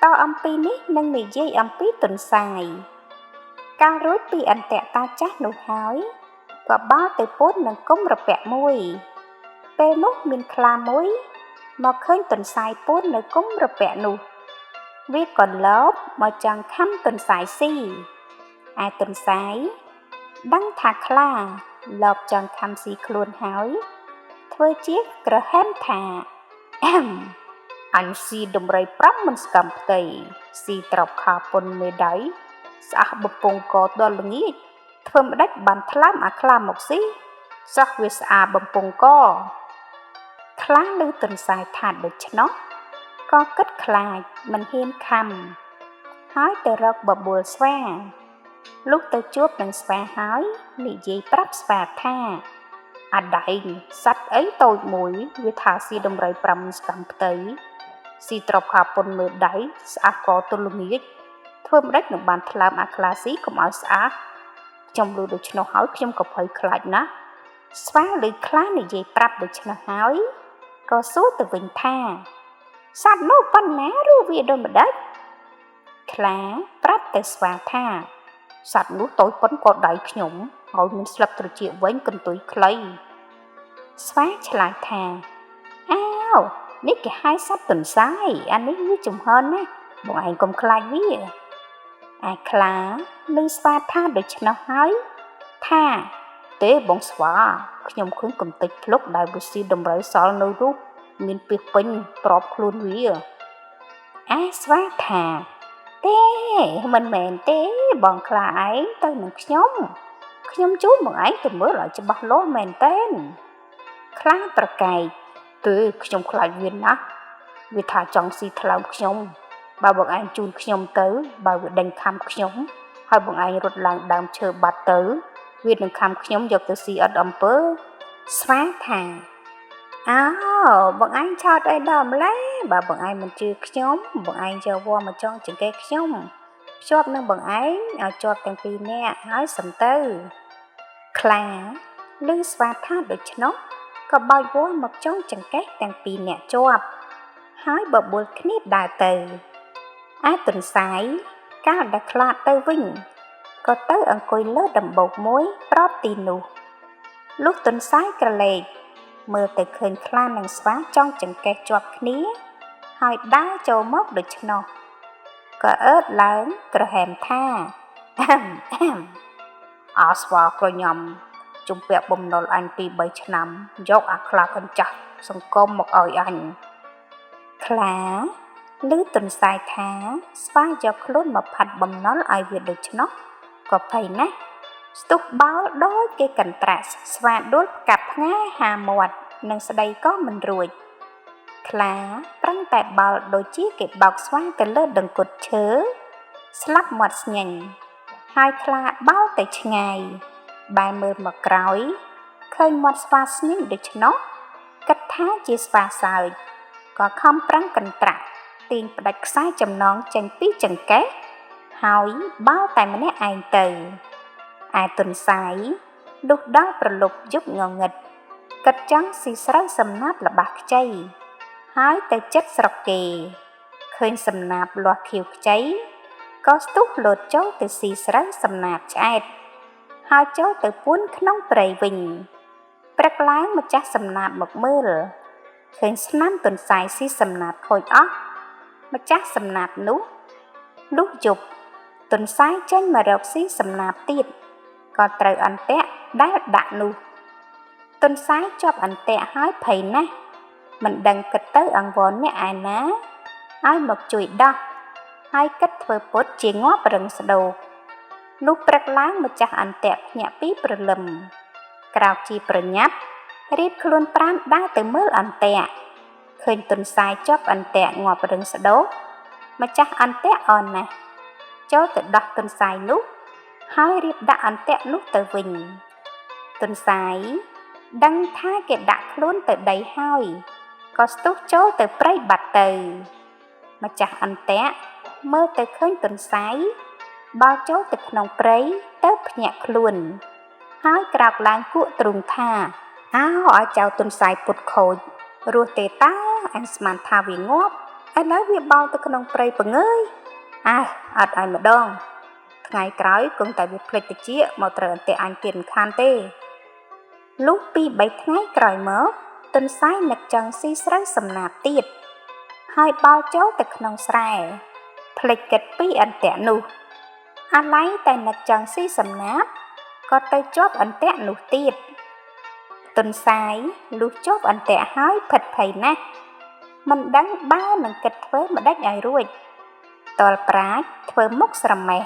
តអំពីនេះនឹងនិយាយអំពីទុនសាយកាលរួចពីអន្ទាក់តាចាស់នោះហើយក៏បោលទៅពោលនឹងគុំរពាក់មួយពេលនោះមានខ្លាមួយមកឃើញទុនសាយពោលនៅគុំរពាក់នោះវាក៏លបមកចង់ខំទុនសាយស៊ីឯទុនសាយដឹងថាខ្លាលបចង់ខំស៊ីខ្លួនហើយធ្វើជាក្រហមថាអញស៊ីដំរី5មិនស្កំផ្ទៃស៊ីត្រប់ខាពុនមេដៃស្អះបពងកដល់ល្ងាចធ្វើម្ដេចបានថ្លើមអាខ្លាមកស៊ីសោះវាស្អាបំពងកខ្លាឮទុនសាយថាដូច្នោះក៏គិតខ្លាចមិនហ៊ានខំហើយទៅរកបបួលស្វាលុះទៅជួបនឹងស្វាហើយនិយាយប្រាប់ស្វាថា អាដែងសត្វអីតូចមួយវាថាស៊ីដំរី5ស្កាំផ្ទៃស៊ីទ្របខាពុនមើលដៃស្អាតកទល់ល្ងាចធ្វើម្ដេចនឹងបានថ្លើមអាខ្លាស៊ីកុំឲ្យស្អាតខ្ញុំឮដូច្នោះហើយខ្ញុំក៏ភ័យខ្លាចណាស់ស្វាឮខ្លានិយាយប្រាប់ដូច្នោះហើយក៏សួរទៅវិញថាសត្វនោះប៉ុណ្ណាឬវាដូចម្ដេចខ្លាប្រាប់ទៅស្វាថាសត្វនោះតូចប៉ុនក៏ដៃខ្ញុំហើយមានស្លឹកត្រចៀកវែងកន្ទុយខ្លីស្វាឆ្លើយថាអាវនេះគេហៅសត្វទន្សាយអានេះវាចំហណាស់បងឯងកុំខ្លាចវាអាខ្លាឮស្វាថាដូច្នោះហើយថាទេបងស្វាខ្ញុំឃើញកំទេចភ្លុកដែលវាស៊ីដំរីសល់នៅរូបមានពីពេញទ្របខ្លួនវាអាស្វាថាទេមិនមែនទេបងខ្លាឯងទៅនឹងខ្ញុំជួបបងឯងទៅមើលឲ្យច្បាស់លាស់មែនទេខ្លាប្រកែកទេខ្ញុំខ្លាចវាណាស់វាថាចង់ស៊ីថ្លើមខ្ញុំបើបងឯងជូនខ្ញុំទៅបើវាដេញខំខ្ញុំហើយបងឯងរត់ឡើងដើមឈើបាត់ទៅវានឹងខំខ្ញុំយកទៅស៊ីអត់អំពើស្វាថាអើបងឯងឆោតអីដល់ម្ល៉េះបើបងឯងមិនជឿខ្ញុំបងឯងយកវល្លិមកចង់ចង្កេះខ្ញុំភ្ជាប់នឹងបងឯងឲ្យជាប់ទាំងពីរនាក់ហើយសំទៅខ្លាឮស្វាថាដូច្នោះក៏បោចវល្លិមកចង់ចង្កេះទាំងពីរនាក់ជាប់ហើយបបួលគ្នាដើរទៅឯទន្សាយកាលដែលខ្លាចទៅវិញក៏ទៅអង្គុយលើដំបូកមួយប្រត់ទីនោះលុះទន្សាយក្រឡេកមើលទៅឃើញខ្លានិងស្វាចង់ចង្កេះជាប់គ្នាហើយដើរចូលមកដូច្នោះក៏អើតឡើងក្រហមថាអើស្វាក្រញ៉ាំជំពាក់បំណុលអញពី3ឆ្នាំយកអាខ្លាកញ្ចាស់សង្គមមកឲ្យអញខ្លាឮទន្សាយថាស្វាយកខ្លួនមកផាត់បំណុលឲ្យវាដូច្នោះក៏ភ័យណាស់ស្ទុះបោលដូចគេកន្ត្រាក់ស្វាដួលកាប់ផ្ងាហាមាត់និងស្ដីក៏មិនរួចខ្លាប្រឹងតែបោលដូចជាគេបោកស្វាទៅលើដង្គត់ឈើស្លាប់មាត់ស្ញែងហើយខ្លាបោលទៅឆ្ងាយបែរមើលមកក្រោយឃើញមាត់ស្វាស្ញែងដូច្នោះគិតថាជាស្វាសើចក៏ខំប្រឹងកន្ត្រាក់ទាញផ្ដាច់ខ្សែចំណងចេញពីចង្កេះហើយបោលតែម្នាក់ឯងទៅឯទន្សាយលុះដល់ប្រលប់យប់ងងឹតគិតចង់ស៊ីស្រូវសំណាបល្បះខ្ចីហើយទៅចិត្តស្រុកគេឃើញសំណាបលាស់ខៀវខ្ចីក៏ស្ទុះលោតចូលទៅស៊ីស្រូវសំណាបឆ្អែតហើយចូលទៅពួនក្នុងព្រៃវិញព្រឹកឡើងម្ចាស់សំណាបមកមើលឃើញស្នាមទន្សាយស៊ីសំណាបខូចអស់ម្ចាស់សំណាបនោះលុះយប់ទន្សាយចេញមករកស៊ីសំណាបទៀតក៏ត្រូវអន្ទាក់ដែលដាក់នោះទន្សាយជាប់អន្ទាក់ហើយភ័យណាស់មិនដឹងគិតទៅអង្វរអ្នកឯណាឲ្យមកជួយដោះហើយគិតធ្វើពុតជាងាប់រឹងស្ដោកលុះព្រឹកឡើងម្ចាស់អន្ទាក់ភ្ញាក់ពីព្រលឹមក្រោកជាប្រញាប់រៀបខ្លួនប្រាណដើរទៅមើលអន្ទាក់ឃើញទន្សាយជាប់អន្ទាក់ងាប់រឹងស្ដោកម្ចាស់អន្ទាក់អន់ណាស់ចូលទៅដោះទន្សាយនោះហើយរៀបដាក់អន្ទាក់នោះទៅវិញទន្សាយដឹងថាគេដាក់ខ្លួនទៅដីហើយក៏ស្ទុះចូលទៅព្រៃបាត់ទៅម្ចាស់អន្ទាក់មើលទៅឃើញទន្សាយបោលចូលទៅក្នុងព្រៃទៅភ្ញាក់ខ្លួនហើយក្រោកឡើងគក់ទ្រូងថាអើឲ្យចៅទន្សាយពុតខូចរស់ទេតាអញស្មានថាវាងាប់ឥឡូវវាបោលទៅក្នុងព្រៃពងើយអើអត់ឲ្យម្ដងថ្ងៃក្រោយគង់តែវាភ្លេចតិចមកត្រូវអន្ទាក់អញទៀតមិនខានទេលុះពី3ថ្ងៃក្រោយមកទន្សាយនឹកចង់ស៊ីស្រូវសំណាបទៀតហើយបោលចូលទៅក្នុងស្រែភ្លេចគិតពីអន្ទាក់នោះអាឡៃតែនឹកចង់ស៊ីសំណាបក៏ទៅជាប់អន្ទាក់នោះទៀតទន្សាយលុះជាប់អន្ទាក់ហើយភិតភ័យណាស់មិនដឹងបើនឹងគិតធ្វើម្ដេចឲ្យរួចតលប្រាជ្ញធ្វើមុខស្រមេះ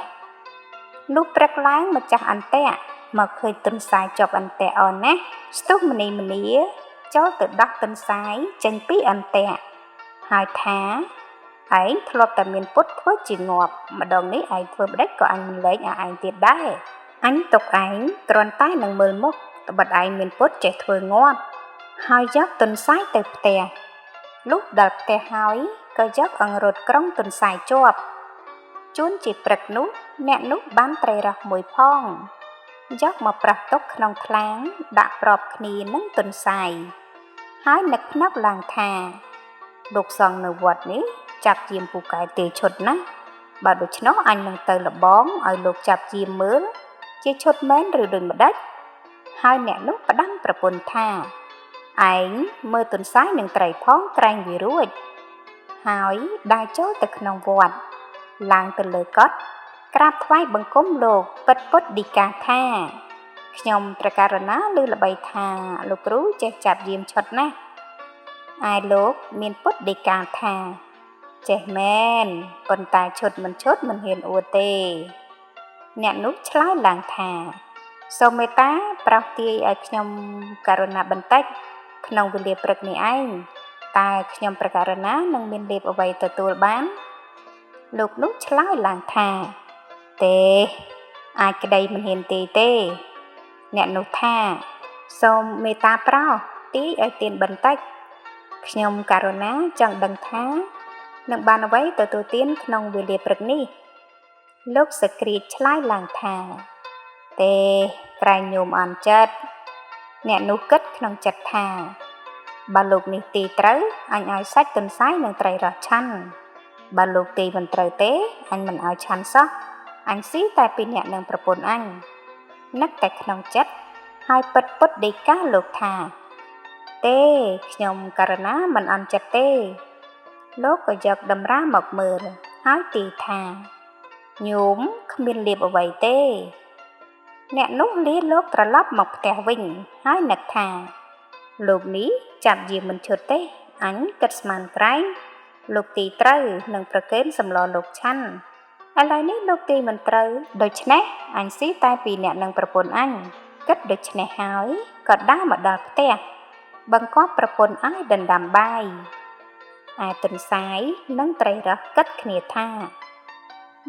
លុះព្រឹកឡើងម្ចាស់អន្ទាក់មកឃើញទន្សាយជាប់អន្ទាក់អន់ណាស់ស្ទុះមនីចូលទៅដោះទន្សាយចេញពីអន្ទាក់ហើយថាឯងធ្លាប់តែមានពុតធ្វើជាងាប់ម្ដងនេះឯងធ្វើម្ដេចក៏អញមិនលែងឯងទៀតដែរអញទុកឯងគ្រាន់តែនឹងមើលមុខ ត្បិតឯងមានពុតចេះធ្វើងាប់ហើយយកទុនសាយទៅផ្ទះលុះដល់ផ្ទះហើយក៏យកអង្រុតក្រុងទុនសាយជាប់ជួនជាព្រឹកនោះអ្នកនោះបានត្រីរ៉ស់មួយផងយកមកប្រះទុកក្នុងថ្លាងដាក់ប្របគ្នានឹងទុនសាយហើយនឹកភ្នែកឡើងថាលោកសង្ឃនៅវត្តនេះចាប់យាមពូកែទេឈុតណាស់បើដូច្នោះអញនឹងទៅលបងឲ្យលោកចាប់យាមមើលជាឈុតមែនឬដូចម្ដេចហើយអ្នកនោះផ្ដាំប្រពន្ធថាឯងមើលទុនសាយនឹងត្រីផងក្រែងវារួចហើយដើរចូលទៅក្នុងវត្តឡើងទៅលើកុដិក្រាបថ្វាយបង្គំលោកពិតពុទ្ធដីកាថាខ្ញុំព្រះករុណាឮល្បីថាលោកគ្រូចេះចាប់យាមឈុតណាស់ឯលោកមានពុទ្ធដីកាថាចេះមែនប៉ុន្តែឈុតមិនហ៊ានអួតទេអ្នកនោះឆ្លើយឡើងថាសូមមេត្តាប្រោសទាយឲ្យខ្ញុំករុណាបន្តិចក្នុងវេលាព្រឹកនេះឯងតើខ្ញុំព្រះករុណានឹងមានលៀបអ្វីទទួលបានលោកនោះឆ្លើយឡើងថាទេអាចក្តីមិនហ៊ានទេអ្នកនោះថាសូមមេត្តាប្រោសទាយឲ្យទានបន្តិចខ្ញុំករុណាចង់ដឹងថានឹងបានអ្វីទទួលទានក្នុងវេលាព្រឹកនេះលោកសក្រាចឆ្លើយឡើងថាទេក្រែងញោមអន់ចិត្តអ្នកនោះគិតក្នុងចិត្តថាបើលោកនេះទីត្រូវអញឲ្យសាច់ទុនសាយនឹងត្រីរ៉ស់ឆាន់បើលោកទីមិនត្រូវទេអញមិនឲ្យឆាន់សោះអញស៊ីតែពីអ្នកនឹងប្រពន្ធអញនឹកតែក្នុងចិត្តហើយពិតពុទ្ធដីកាលោកថាទេខ្ញុំករុណាមិនអន់ចិត្តទេលោកក៏យកតម្រាមកមើលហើយទីថាញោមគ្មានលៀបអ្វីទេអ្នកនោះលាលោកត្រឡប់មកផ្ទះវិញហើយនឹកថាលោកនេះចាប់យាមមិនឈុតទេអញគិតស្មានក្រែងលោកទីត្រូវនឹងប្រគេនសម្លលោកឆាន់ឥឡូវនេះលោកទីមិនត្រូវដូច្នេះអញស៊ីតែពីអ្នកនឹងប្រពន្ធអញគិតដូច្នេះហើយក៏ដើរមកដល់ផ្ទះបង្គាប់ប្រពន្ធឲ្យដណ្ដាំបាយឯទុនសាយនិងត្រីរ៉ស់គិតគ្នាថា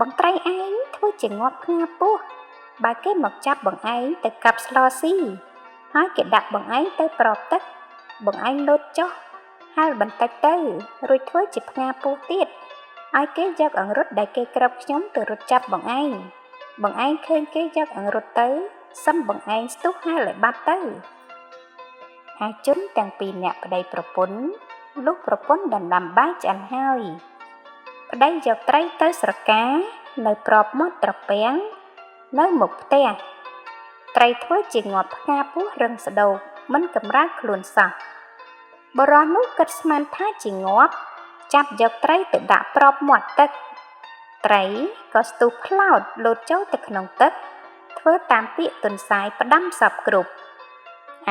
បងត្រីឯងធ្វើជាងាប់ផ្ងាពោះបើគេមកចាប់បងឯងទៅកាប់ស្លស៊ីហើយគេដាក់បងឯងទៅប្រប់ទឹកបងឯងលោតចុះហាលបន្តិចទៅរួចធ្វើជាផ្ងាពោះទៀតឲ្យគេយកអង្រុតដែលគេក្របខ្ញុំទៅរត់ចាប់បងឯងឃើញគេយកអង្រុតទៅសឹមបងឯងស្ទុះហាលឲ្យបាត់ទៅហើយជនទាំងពីរអ្នកប្តីប្រពន្ធលុះប្រពន្ធដណ្ដាំបាយឆ្អិនហើយប្តីយកត្រីទៅស្រកានៅប្របមាត់ត្រពាំងនៅមុខផ្ទះត្រីធ្វើជាងាប់ផ្កាពោះរឹងស្ដោកមិនកម្រើកខ្លួនសោះបុរសនោះគិតស្មានថាជាងាប់ចាប់យកត្រីទៅដាក់ប្របមាត់ទឹកត្រីក៏ស្ទុះផ្លោតលោតចូលទៅក្នុងទឹកធ្វើតាមពាក្យទុនសាយផ្ដាំសពគ្រប់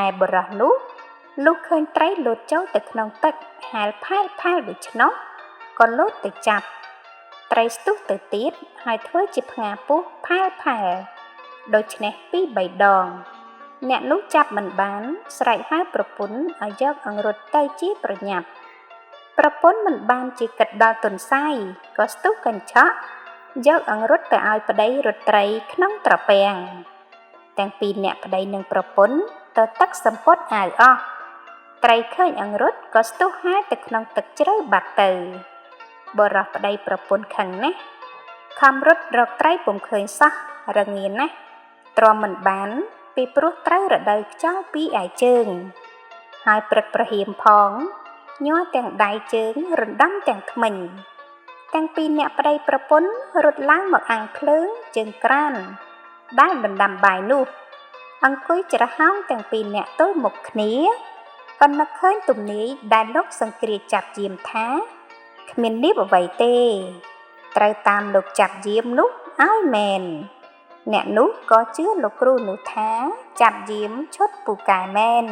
ឯបុរសនោះលុះឃើញត្រីលោតចូលទៅក្នុងទឹកហាលផែលដូច្នោះក៏លោតទៅចាប់ត្រីស្ទុះទៅទៀតហើយធ្វើជាផ្ងាពោះផែលដូច្នេះ2-3 ដងអ្នកនោះចាប់មិនបានស្រែកហៅប្រពន្ធឲ្យយកអង្រុតទៅជាប្រញាប់ប្រពន្ធមិនបានជាគិតដល់ទុនសាយក៏ស្ទុះកញ្ឆក់យកអង្រុតទៅឲ្យប្តីរត់ត្រីក្នុងត្រពាំងទាំងពីរអ្នកប្តីនិងប្រពន្ធទៅទឹកសម្ពុតអាវអស់ត្រីឃើញអង្រុតក៏ស្ទុះហាលទៅក្នុងទឹកជ្រៅបាត់ទៅបុរសប្តីប្រពន្ធខឹងណាស់ខំរត់រកត្រីពុំឃើញសោះរងាណាស់ទ្រាំមិនបានពីព្រោះត្រូវរដូវខ្យល់ពីឯជើងហើយព្រឹកប្រហៀមផងញ័រទាំងដៃជើងរំដំទាំងធ្មេញទាំងពីរអ្នកប្តីប្រពន្ធរត់ឡើងមកអាំងភ្លើងជើងក្រានដែលដណ្ដាំបាយនោះអង្គុយច្រហោងទាំងពីរអ្នកទល់មុខគ្នាក៏នឹកឃើញទំនាយដែលលោកសង្គ្រាចចាប់យាមថាគ្មានលៀបអ្វីទេត្រូវតាមលោកចាប់យាមនោះឲ្យមែនអ្នកនោះក៏ជឿលោកគ្រូនោះថាចាប់យាមឈុតពូកែមែន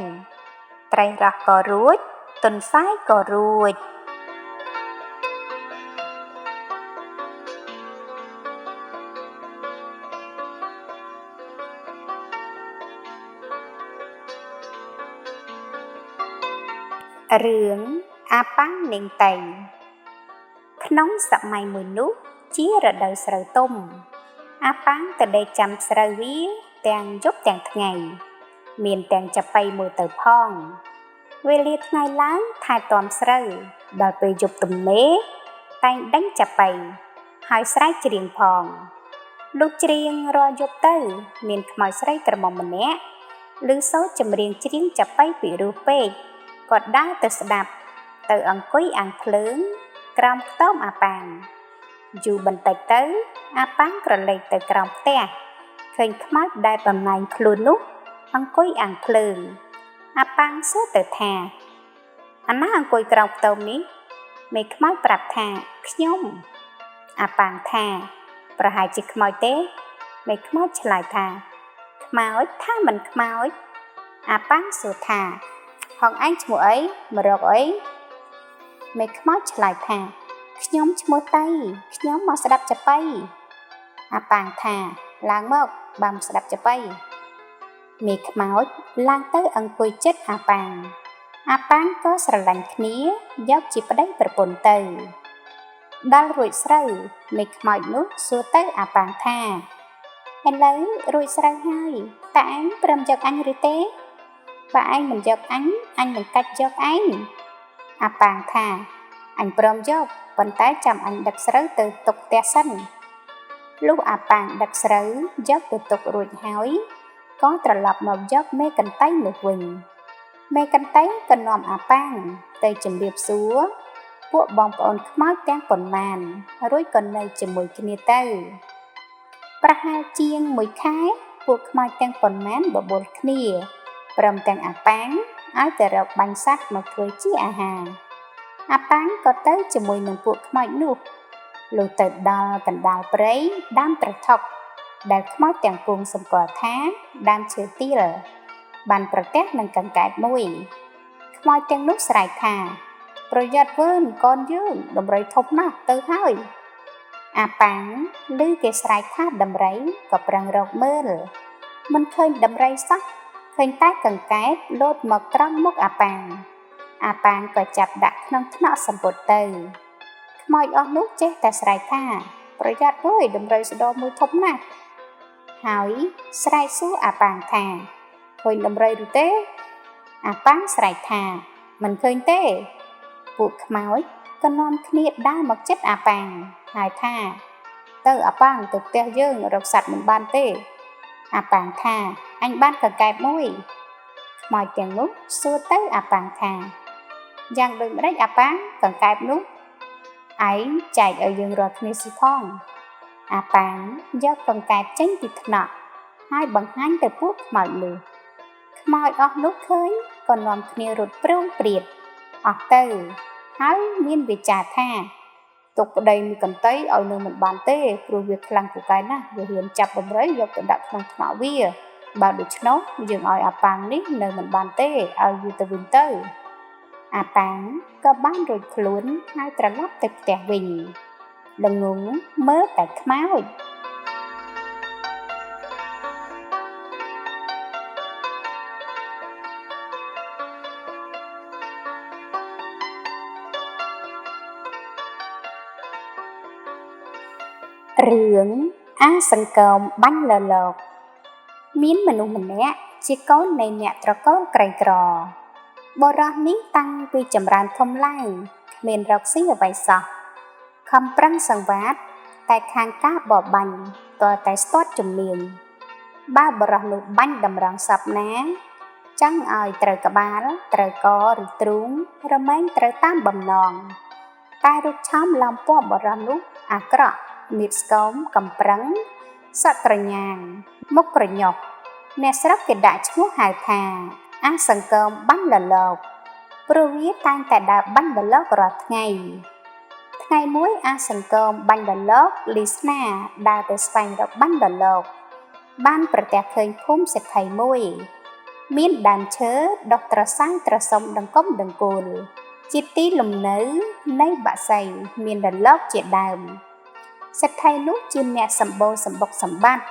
ត្រីរ៉ស់ក៏រួចទុនសាយក៏រួចរឿងអាប៉ាំងនាងតេងក្នុងសម័យមួយនោះជារដូវស្រូវទុំអាប៉ាំងក៏ដេកចាំស្រូវវាទាំងយប់ទាំងថ្ងៃ មានទាំងចាប់បៃមួយទៅផងវេលាថ្ងៃឡើងថែទាំស្រូវដល់ពេលយប់ទំនេរតែងដេញចាប់បៃហើយស្រែកច្រៀងផងលុះច្រៀងរាល់យប់ទៅមានខ្មោចស្រីក្រមុំម្នាក់ឮសូរចម្រៀងច្រៀងចាប់បៃពីរោះពេកគាត់ដើរទៅស្ដាប់ទៅអង្គុយអាំងភ្លើងក្រោមខ្ទមអាប៉ាងយូរបន្តិចទៅអាប៉ាងក្រឡេកទៅក្រោមផ្ទះឃើញខ្មោចដែលបំណែងខ្លួននោះអង្គុយអាំងភ្លើងអាប៉ាងសួរទៅថាអាណាអង្គុយក្រោមខ្ទមនេះមេខ្មោចប្រាប់ថាខ្ញុំអាប៉ាងថាប្រហែលជាខ្មោចទេមេខ្មោចឆ្លើយថាខ្មោចថាមិនខ្មោចអាប៉ាងសួរថាហងឯងឈ្មោះអីមករកអីមេខ្មោចឆ្លើយថាខ្ញុំឈ្មោះតៃខ្ញុំមកស្ដាប់ចាប៉ីអាប៉ាងថាឡើងមកបានស្ដាប់ចាប៉ីមេខ្មោចឡើងទៅអង្គុយជិតអាប៉ាងក៏ស្រឡាញ់គ្នាយកជាប្តីប្រពន្ធទៅដល់រួចស្រូវមេខ្មោចនោះសួរទៅអាប៉ាងថាឥឡូវរួចស្រូវហើយតើអញព្រមយកអញឬទេបើអញមិនយកអញនឹងកាច់យកឯងអាប៉ាងថាអញព្រមយកប៉ុន្តែចាំអញដឹកស្រូវទៅទុកផ្ទះសិនលុះអាប៉ាងដឹកស្រូវយកទៅទុករួចហើយក៏ត្រឡប់មកយកមេកន្ទៃនោះវិញមេកន្ទៃក៏នាំអាប៉ាងទៅជម្រាបសួរពួកបងប្អូនខ្មោចទាំងប៉ុន្មានរួចក៏នៅជាមួយគ្នាទៅប្រហែលជាង1ខែពួកខ្មោចទាំងប៉ុន្មានបបួលគ្នាព្រមទាំងអាប៉ាងឲ្យទៅរកបាញ់សត្វមកធ្វើជាអាហារអាប៉ាងក៏ទៅជាមួយនឹងពួកខ្មោចនោះលុះទៅដល់កណ្ដាលព្រៃដើមត្រថុកដែលខ្មោចទាំងពួងសម្គាល់ថាដើមឈើទាលបានប្រទះនឹងកង្កែបមួយខ្មោចទាំងនោះស្រែកថាប្រយ័ត្នវើនកូនយើងដំរីធំណាស់ទៅហើយអាប៉ាងឮគេស្រែកថាដំរីក៏ប្រឹងរកមើលមិនឃើញដំរីសោះឃើញតែកង្កែបលោតមកត្រង់មុខអាប៉ាងក៏ចាប់ដាក់ក្នុងថ្នាក់សម្ពុតទៅខ្មោចអស់នោះចេះតែស្រែកថាប្រយ័ត្នវើយដំរីស្ដោមួយធំណាស់ហើយស្រែកសួរអាប៉ាងថាឃើញដំរីឬទេអាប៉ាងស្រែកថាមិនឃើញទេពួកខ្មោចក៏នាំគ្នាដើរមកជិតអាប៉ាងហើយថាទៅអាប៉ាងទៅផ្ទះយើងរកសត្វមិនបានទេអាប៉ាងថាអញបានកង្កែបមួយខ្មោចទាំងនោះសួរទៅអាប៉ាងថាយ៉ាងដូចម្ដេចអាប៉ាងកង្កែបនោះឯងចែកឲ្យយើងរាល់គ្នាស៊ីផងអាប៉ាងយកកង្កែបចេញពីថ្នាក់ហើយបង្ហាញទៅពួកខ្មោចនោះខ្មោចអស់នោះឃើញក៏នាំគ្នារត់ព្រោងព្រាតអស់ទៅហើយមានវាចាថាទុកប្តីមួយកន្ទៃឲ្យនៅមិនបានទេព្រោះវាខ្លាំងពូកែណាស់វាហ៊ានចាប់ដំរីយកទៅដាក់ក្នុងថ្នាក់វាបើដូច្នោះយើងឲ្យអាប៉ាងនេះនៅមិនបានទេឲ្យវាទៅវិញទៅអាប៉ាងក៏បានរួចខ្លួនហើយត្រឡប់ទៅផ្ទះវិញល្ងងមើលតែខ្មោចរឿងអាសង្កោមបាញ់លលកមានមនុស្សម្នាក់ជាកូននៃអ្នកត្រកូលក្រីក្របុរសនេះតាំងពីចម្រើនធំឡើងគ្មានរកស៊ីអ្វីសោះខំប្រឹងសង្វាតតែខាងការបបាញ់តតែស្ទាត់ជំនាញបើបុរសនោះបាញ់តម្រង់សពណាចង់ឲ្យត្រូវក្បាលត្រូវកឬទ្រូងរមែងត្រូវតាមបំណងតែរូបឆោមឡំពណ៌បុរសនោះអាក្រក់មៀតស្គមកំប្រឹងសក់ក្រញាងមុខក្រញុកអ្នកស្រុកគេដាក់ឈ្មោះហៅថាអាសង្កោមបាញ់លលកព្រោះវាតែងតែដើរបាញ់លលករាល់ថ្ងៃមួយអាសង្កោមបាញ់លលកលីស្នាដើរទៅស្វែងរកបាញ់លលកបានប្រទះឃើញភូមិសេដ្ឋីមួយមានដើមឈើដុះត្រសាំងត្រសុំដង្គំដង្គូលជាទីលំនៅនៃបក្សីមានលលកជាដើមសេដ្ឋីនោះជាអ្នកសម្បូរសម្បុកសម្បត្តិ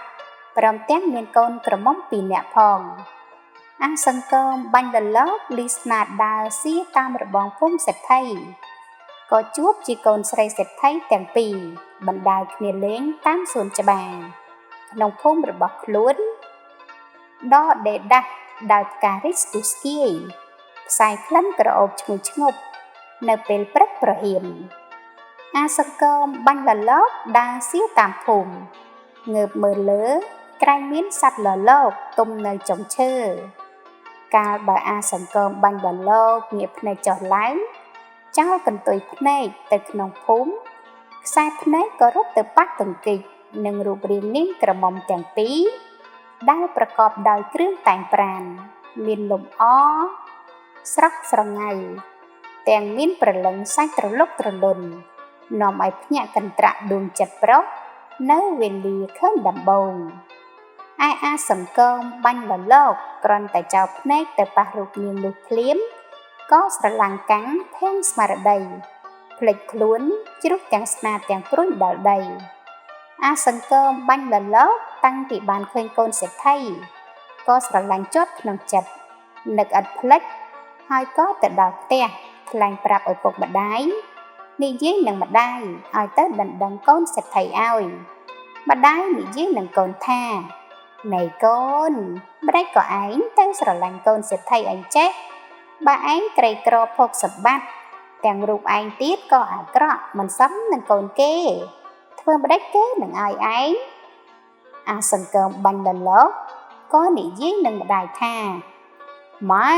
ព្រមទាំងមានកូនក្រមុំ2នាក់ផងអាសង្កោមបាញ់លលកលីស្នាដើរសៀតាមរបងភូមិសេដ្ឋីក៏ជួបជាកូនស្រីសេដ្ឋីទាំងពីរបណ្ដាលគ្នាលេងតាមសួនច្បារក្នុងភូមិរបស់ខ្លួនដកដេដាស់ ដោយផ្ការីកស្ទុះស្គាយផ្សាយក្លិនក្រអូបឈ្ងុយឈ្ងប់នៅពេលព្រឹកប្រហៀមអាសង្កមបាញ់លលកដើរសៀវតាមភូមិងើបមើលលើក្រែងមានសត្វលលកទុំនៅចុងឈើកាលបើអាសង្កមបាញ់លលកងាកភ្នែកចុះឡើងចោលកន្ទុយភ្នែកទៅក្នុងភូមិខ្សែភ្នែកក៏រត់ទៅប៉ះទង្គិចនឹងរូបរាងនាងក្រមុំទាំងពីរដែលប្រកបដោយគ្រឿងតែងប្រានមានលំអស្រស់ស្រងៅទាំងមានព្រលឹងសាច់ត្រលុកត្រលុននាំឲ្យភ្ញាក់កន្ត្រាក់ដួងចិត្តប្រុសនៅវេលាឃើញដំបូងឯអាសង្កមបាញ់លលកគ្រាន់តែចោលភ្នែកទៅប៉ះរូបនាងនោះភ្លាមក៏ស្រឡាំងកាំងភាំងស្មារតីភ្លេចខ្លួនជ្រុះទាំងស្នាទាំងព្រួយដល់ដីអាសង្កមបាញ់លលកតាំងពីបានឃើញកូនសេដ្ឋីក៏ស្រឡាញ់ជាប់ក្នុងចិត្តនឹកឥតភ្លេចហើយក៏ទៅដល់ផ្ទះថ្លែងប្រាប់ឪពុកម្ដាយនិយាយនឹងម្ដាយឲ្យទៅដណ្ដឹងកូនសេដ្ឋីឲ្យម្ដាយនិយាយនឹងកូនថាណែកូនម្ដេចក៏ឯងទៅស្រឡាញ់កូនសេដ្ឋីអញចេះបើឯងក្រីក្រភោគសម្បត្តិទាំងរូបឯងទៀតក៏អាក្រក់មិនសមនឹងកូនគេធ្វើម្ដេចគេនឹងឲ្យឯងអាសង្កមបាញ់លលកក៏និយាយនឹងម្ដាយថាម៉ែ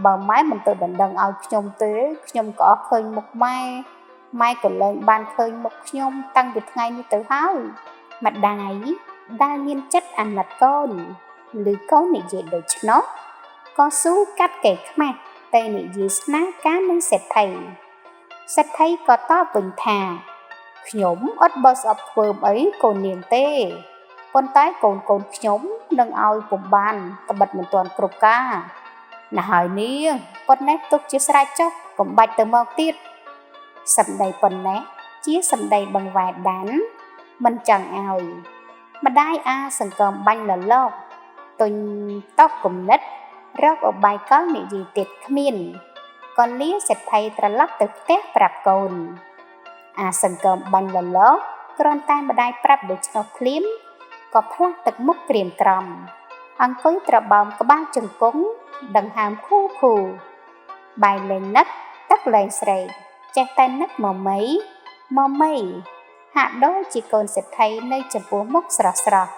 បើម៉ែមិនទៅដណ្ដឹងឲ្យខ្ញុំទេខ្ញុំក៏អត់ឃើញមុខម៉ែក៏លែងបានឃើញមុខខ្ញុំតាំងពីថ្ងៃនេះទៅហើយម្ដាយដែលមានចិត្តអាណិតកូនឬកូននិយាយដូច្នោះក៏ស៊ូកាត់កេរខ្មាស់ទៅនិយាយស្នេហ៍ការនឹងសេដ្ឋីក៏តបវិញថាខ្ញុំអត់បោះស្អប់ធ្វើអីកូននាងទេប៉ុន្តែកូនខ្ញុំនឹងឲ្យពុំបានក្បិតមិនទាន់គ្រប់ការណាស់ហើយនាងប៉ុណ្ណេះទុកជាស្រេចចុះកុំបាច់ទៅមកទៀតសម្ដីប៉ុណ្ណេះជាសម្ដីបង្វែរដានមិនចង់ឲ្យម្ដាយអាសង្កមបាញ់លលកទុញតកគំនិតរកអបាយកលនិយាយទៀតគ្មានក៏លាសេដ្ឋីត្រឡប់ទៅផ្ទះប្រាប់កូនអាសង្កមបាញ់លលកគ្រាន់តែម្ដាយប្រាប់ដូច្នោះភ្លាមក៏ផ្លាស់ទឹកមុខក្រៀមក្រំអង្គុយត្របោមក្បាលជង្គង់ដង្ហើមខូបាយលែងនឹកទឹកលែងស្រេកចេះតែនឹកម៉មីហាក់ដូចជាកូនសេដ្ឋីនៅចំពោះមុខស្រស់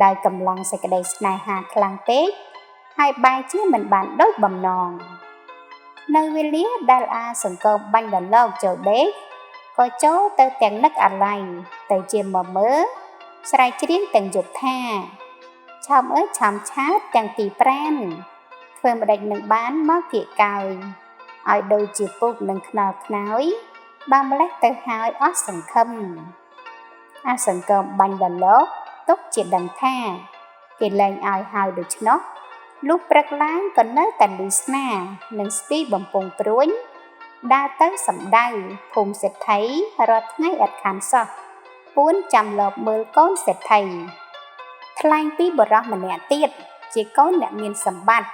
ដោយកម្លាំងសេចក្តីស្នេហាខ្លាំងពេកហើយបែរជាមិនបានដូចបំណងនៅវេលាដែលអាសង្កមបាញ់លលកចូលដេកក៏ចូលទៅទាំងនឹកអាឡ័យទៅជាមើស្រែកច្រៀងទាំងយប់ថាឆោមអើយឆោមឆាតទាំងទីប្រានធ្វើម្ដេចនឹងបានមកគៀកកោយឲ្យដូចជាពុកនឹងខ្នល់ខ្នើយបើម្លេះទៅហើយអស់សង្ឃឹមអាសង្កមបាញ់លលកទុកជាដឹងថាគេលែងឲ្យហើយដូច្នោះលុះព្រឹកឡើងក៏នៅតែលឺស្នានឹងស្ទីបំពង់ព្រួញដើរទៅសម្ដៅភូមិសេដ្ឋីរាល់ថ្ងៃឥតខានសោះពួនចាំលបមើលកូនសេដ្ឋីថ្លែងពីបុរសម្នាក់ទៀតជាកូនអ្នកមានសម្បត្តិ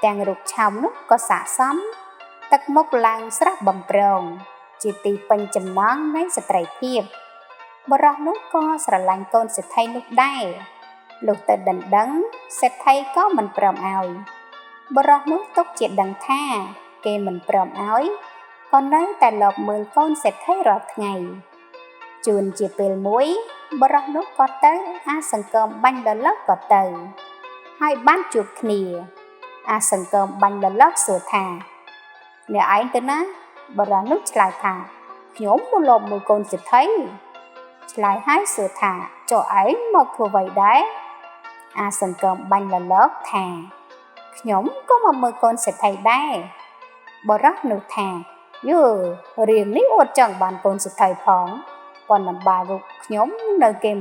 ទាំងរូបឆោមនោះក៏ស័ក្តិសមទឹកមុខឡើងស្រស់បំប្រងជាទីពេញចំណងនៃស្ត្រីភាពបុរសនោះក៏ស្រឡាញ់កូនសេដ្ឋីនោះដែរលុះទៅដណ្ដឹងសេដ្ឋីក៏មិនព្រមឲ្យបុរសនោះទុកជាដឹងថាគេមិនព្រមឲ្យក៏នៅតែលបមើលកូនសេដ្ឋីរាល់ថ្ងៃជួនជាពេលមួយបុរសនោះក៏ទៅអាសង្កមបាញ់លលកក៏ទៅហើយបានជួបគ្នាអាសង្កមបាញ់លលកសួរថាអ្នកឯងទៅណាបុរសនោះឆ្លើយថាខ្ញុំមកលបមើលកូនសេដ្ឋីឆ្លើយហើយសួរថាចុះឯងមកធ្វើអ្វីដែរអាសង្កមបាញ់លលកថាខ្ញុំក៏មកមើលកូនសេដ្ឋីដែរបុរសនោះថាយូរៀងនេះអត់ចង់បានកូនសេដ្ឋីផងប៉ុន្តែបើរូបខ្ញុំនៅគេ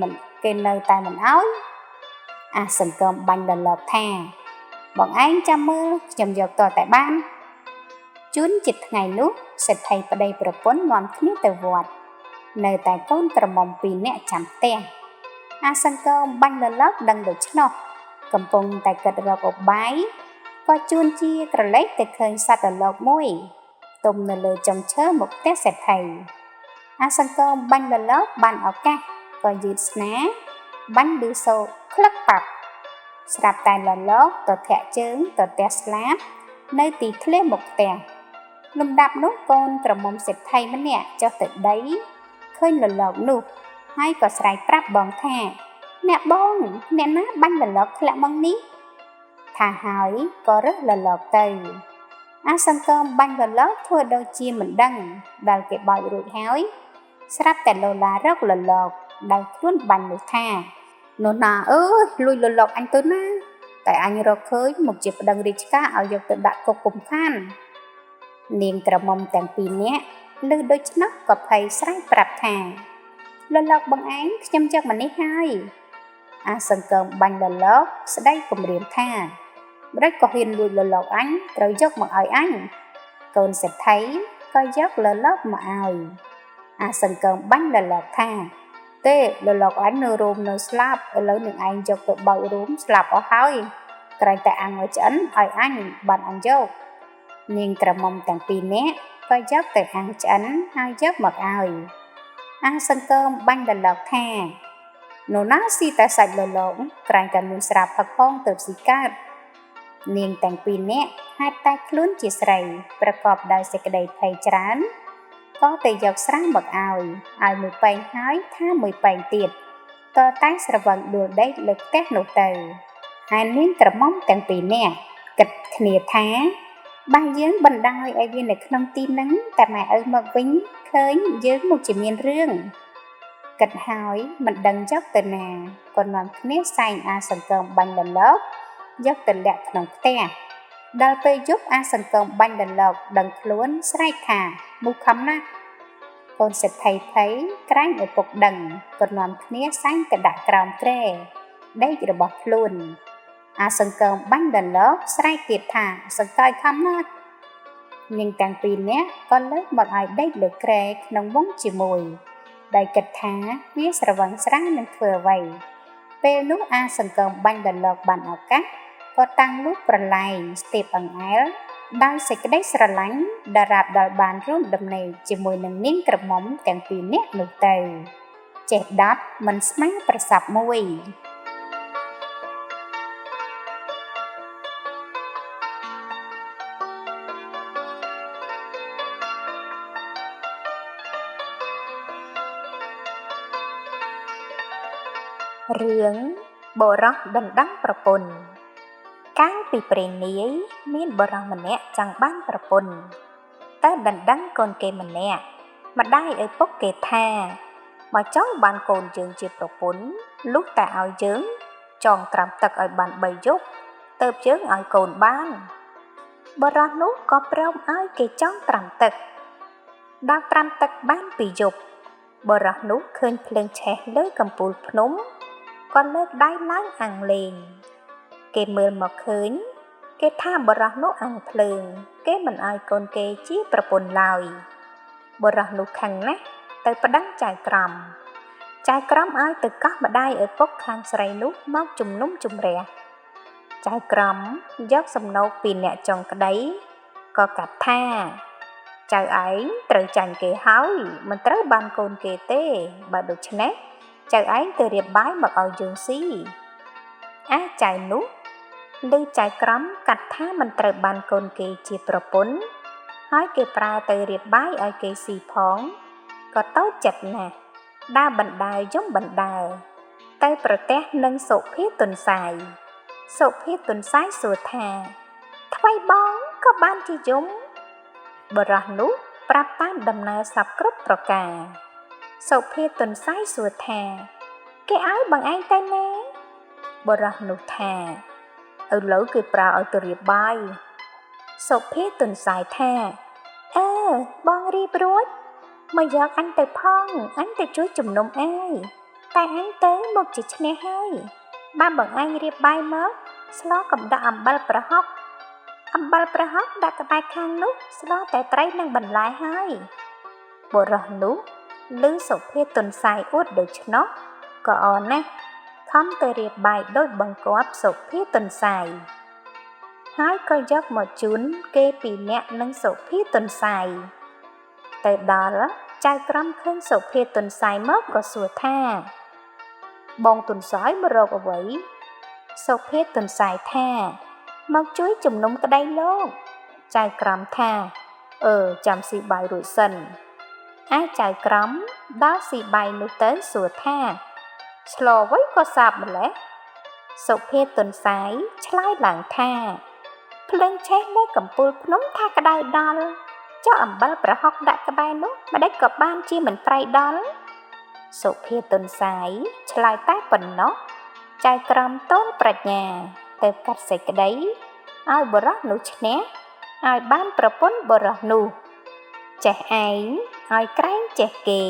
នៅតែមិនឲ្យអាសង្កមបាញ់លលកថាបងឯងចាំមើលខ្ញុំយកតតែបានជួនចិត្តថ្ងៃនោះសេដ្ឋីប្តីប្រពន្ធនាំគ្នាទៅវត្តនៅតែកូនក្រមុំ2នាក់ចាំផ្ទះអាសង្កមបាញ់លលកដឹងដូច្នោះកំពុងតែគិតរកឧបាយក៏ជួនជាក្រឡេកទៅឃើញសត្វរលកមួយទុំនៅលើចុងឈើមុខផ្ទះសេដ្ឋីអាសង្កមបាញ់លលកបានឱកាសក៏យឺតស្នាបាញ់ឌឺសូក្លឹកប៉ាប់ ស្រាប់តែលលោកទៅធាក់ជើងទៅផ្ទះស្លាប់នៅទីធ្លាមុខផ្ទះលំដាប់នោះកូនក្រមុំសេដ្ឋីម្នាក់ចុះទៅដីឃើញលលោកនោះហើយក៏ស្រែកប្រាប់បងថាអ្នកបងអ្នកណាបាញ់លលោកធ្លាក់មកនេះថាហើយក៏រើសលលោកទៅអាសង្គមបាញ់លលោកធ្វើដូចជាមិនដឹងដល់គេបោចរួចហើយស្រាប់តែលោឡារកលលោកដែលខ្លួនបាញ់នោះថានោះណាអើយលួចលលោកអញទៅណាតែអញរកឃើញមកជាប្តឹងរាជការឲ្យយកទៅដាក់គុកពុំខាននាងក្រមុំទាំងពីរនាក់ឮដូច្នោះក៏ភ័យស្រែកប្រាប់ថាលលោកបងឯងខ្ញុំចឹកម្នេះហើយអាសង្គមបាញ់លលោកស្ដីគំរាមថាម្ដេចក៏ហ៊ានលួចលលោកអញត្រូវយកមកឲ្យអញកូនសេដ្ឋីក៏យកលលោកមកឲ្យអាសង្គមបាញ់លលោកថាទេលលោកអញនៅរោមនៅស្លាប់ឥឡូវនឹងឯងយកទៅបោចរោមស្លាប់អស់ហើយក្រែងតែអាំងឲ្យឆ្អិនឲ្យអញបានអញយកនាងក្រមុំទាំងពីរនាក់ក៏យកទៅអាំងឆ្អិនហើយយកមកឲ្យអាសង្គមបាញ់លលោកថានោះណាស៊ីតែសាច់លលោកក្រែងតែមានស្រាប់ផឹកផងទៅស៊ីកើតនាងទាំងពីរនាក់ហេតុតែខ្លួនជាស្រីប្រកបដោយសេចក្តីភ័យច្រើនក៏ទៅយកស្រាមកឲ្យមួយពែងហើយថាមួយពែងទៀតក៏តែស្រវឹងដួលដេកលើផ្ទះនោះទៅហើយនាងក្រមុំទាំងពីរនាក់គិតគ្នាថាបើយើងបណ្ដោយឲ្យវានៅក្នុងទីហ្នឹងតែម៉ែឪមកវិញឃើញយើងមកជាមានរឿងគិតហើយមិនដឹងយកទៅណាក៏នាំគ្នាសែងអាសង្គមបាញ់លលោកយកទៅលាក់ក្នុងផ្ទះដល់ពេលយប់អាសង្គមបាញ់លលោកដឹងខ្លួនស្រែកថាមូខំណាស់កូនសេដ្ឋីភ័យក្រែងឪពុកដឹងក៏នាំគ្នាសែងទៅដាក់ក្រោមគ្រែដេករបស់ខ្លួនអាសង្គមបាញ់លលោកស្រែកទៀតថាសង្កយខំណាស់នាងទាំងពីរនាក់ក៏លើកមកឲ្យដេកលើគ្រែក្នុងវង់ជាមួយដោយគិតថាវាស្រវឹងស្រាងនឹងធ្វើអ្វីពេលនោះអាសង្គមបាញ់លលោកបានឱកាសក៏តាំងលូកប្រឡែងស្ទាបអង្អែលដោយសេចក្តីស្រឡាញ់ដរាបដល់បានរួមដំណេកជាមួយនឹងនាងក្រមុំទាំងពីរនាក់នោះទៅចេះដប់មិនស្មានប្រសពមួយរឿងបុរសដណ្ដឹងប្រពន្ធកាលពីព្រេងនាយមានបុរសម្នាក់ចង់បានប្រពន្ធតែដណ្ដឹងកូនគេម្នាក់ម្ដាយឪពុកគេថាបើចង់បានកូនយើងជាប្រពន្ធលុះតែឲ្យយើងចងត្រាំទឹកឲ្យបាន3យប់ទើបយើងឲ្យកូនបានបុរសនោះក៏ព្រមឲ្យគេចងត្រាំទឹកដល់ត្រាំទឹកបាន2យប់បុរសនោះឃើញភ្លើងឆេះលើកំពូលភ្នំក៏លើកដៃឡើងអាំងលេងគេមើលមកឃើញគេថាបុរសនោះអាំងភ្លើងគេមិនឲ្យកូនគេជាប្រពន្ធឡើយបុរសនោះខឹងណាស់ទៅប្តឹងចៅក្រមឲ្យទៅកោះម្ដាយឪពុកខាងស្រីនោះមកជំនុំជម្រះចៅក្រមយកសំណូកពីអ្នកចុងក្តីក៏កាត់ថាចៅឯងត្រូវចាញ់គេហើយមិនត្រូវបានកូនគេទេបើដូច្នេះចៅឯងទៅរៀបបាយមកឲ្យយើងស៊ីចៅនោះឮចៅក្រមកាត់ថាមិនត្រូវបានកូនគេជាប្រពន្ធហើយគេប្រើទៅរៀបបាយឲ្យគេស៊ីផងក៏តូចចិត្តណាស់ដើរបណ្ដើរយំបណ្ដើរទៅប្រទះនឹងសុភាទុនសាយសួរថាថ្មីបងក៏បានជាយំបុរសនោះប្រាប់តាមដំណើរសពគ្រប់ប្រការសុភាទុនសាយសួរថាគេឲ្យបងឯងទៅណាបុរសនោះថាឥឡូវគេប្រើឲ្យទៅរៀបបាយសុភាទុនសាយថាបងរៀបរួចមកយកអញទៅផងអញទៅជួយជំនុំឯងតែអញទៅមកជាឈ្នះហើយបើបងឯងរៀបបាយមកស្លកំដាក់អំបិលប្រហុកដាក់ក្បែរខាងនោះស្លតែត្រីនិងបន្លែហើយបុរសនោះឮសុភាទុនសាយអួតដូច្នោះក៏អរណាស់ខំទៅរៀបបាយដោយបង្គាប់សុភាទុនសាយហើយក៏យកមកជូនគេពីរនាក់នឹងសុភាទុនសាយទៅដល់ចៅក្រមឃើញសុភាទុនសាយមកក៏សួរថាបងទុនសាយមករកអ្វី សុភាទន្សាយថាមកជួយជំនុំក្តីលោកចៅក្រមថាចាំស៊ីបាយរួចសិនឯចៅក្រមដល់ស៊ីបាយនោះទៅសួរថាឆ្លោអ្វីក៏សាបម្លេះសុភាទន្សាយឆ្លើយឡើងថាភ្លើងឆេះនៅកំពូលភ្នំថាក្តៅដល់ចុះអំបិលប្រហុកដាក់ក្បែរនោះម្ដេចក៏បានជាមិនប្រៃដល់សុភាទន្សាយឆ្លើយតែប៉ុណ្ណោះចៅក្រមតូនប្រាជ្ញាទៅកាត់សេចក្តីឲ្យបុរសនោះឈ្នះឲ្យបានប្រពន្ធបុរសនោះចេះឯងឲ្យក្រែងចេះគេ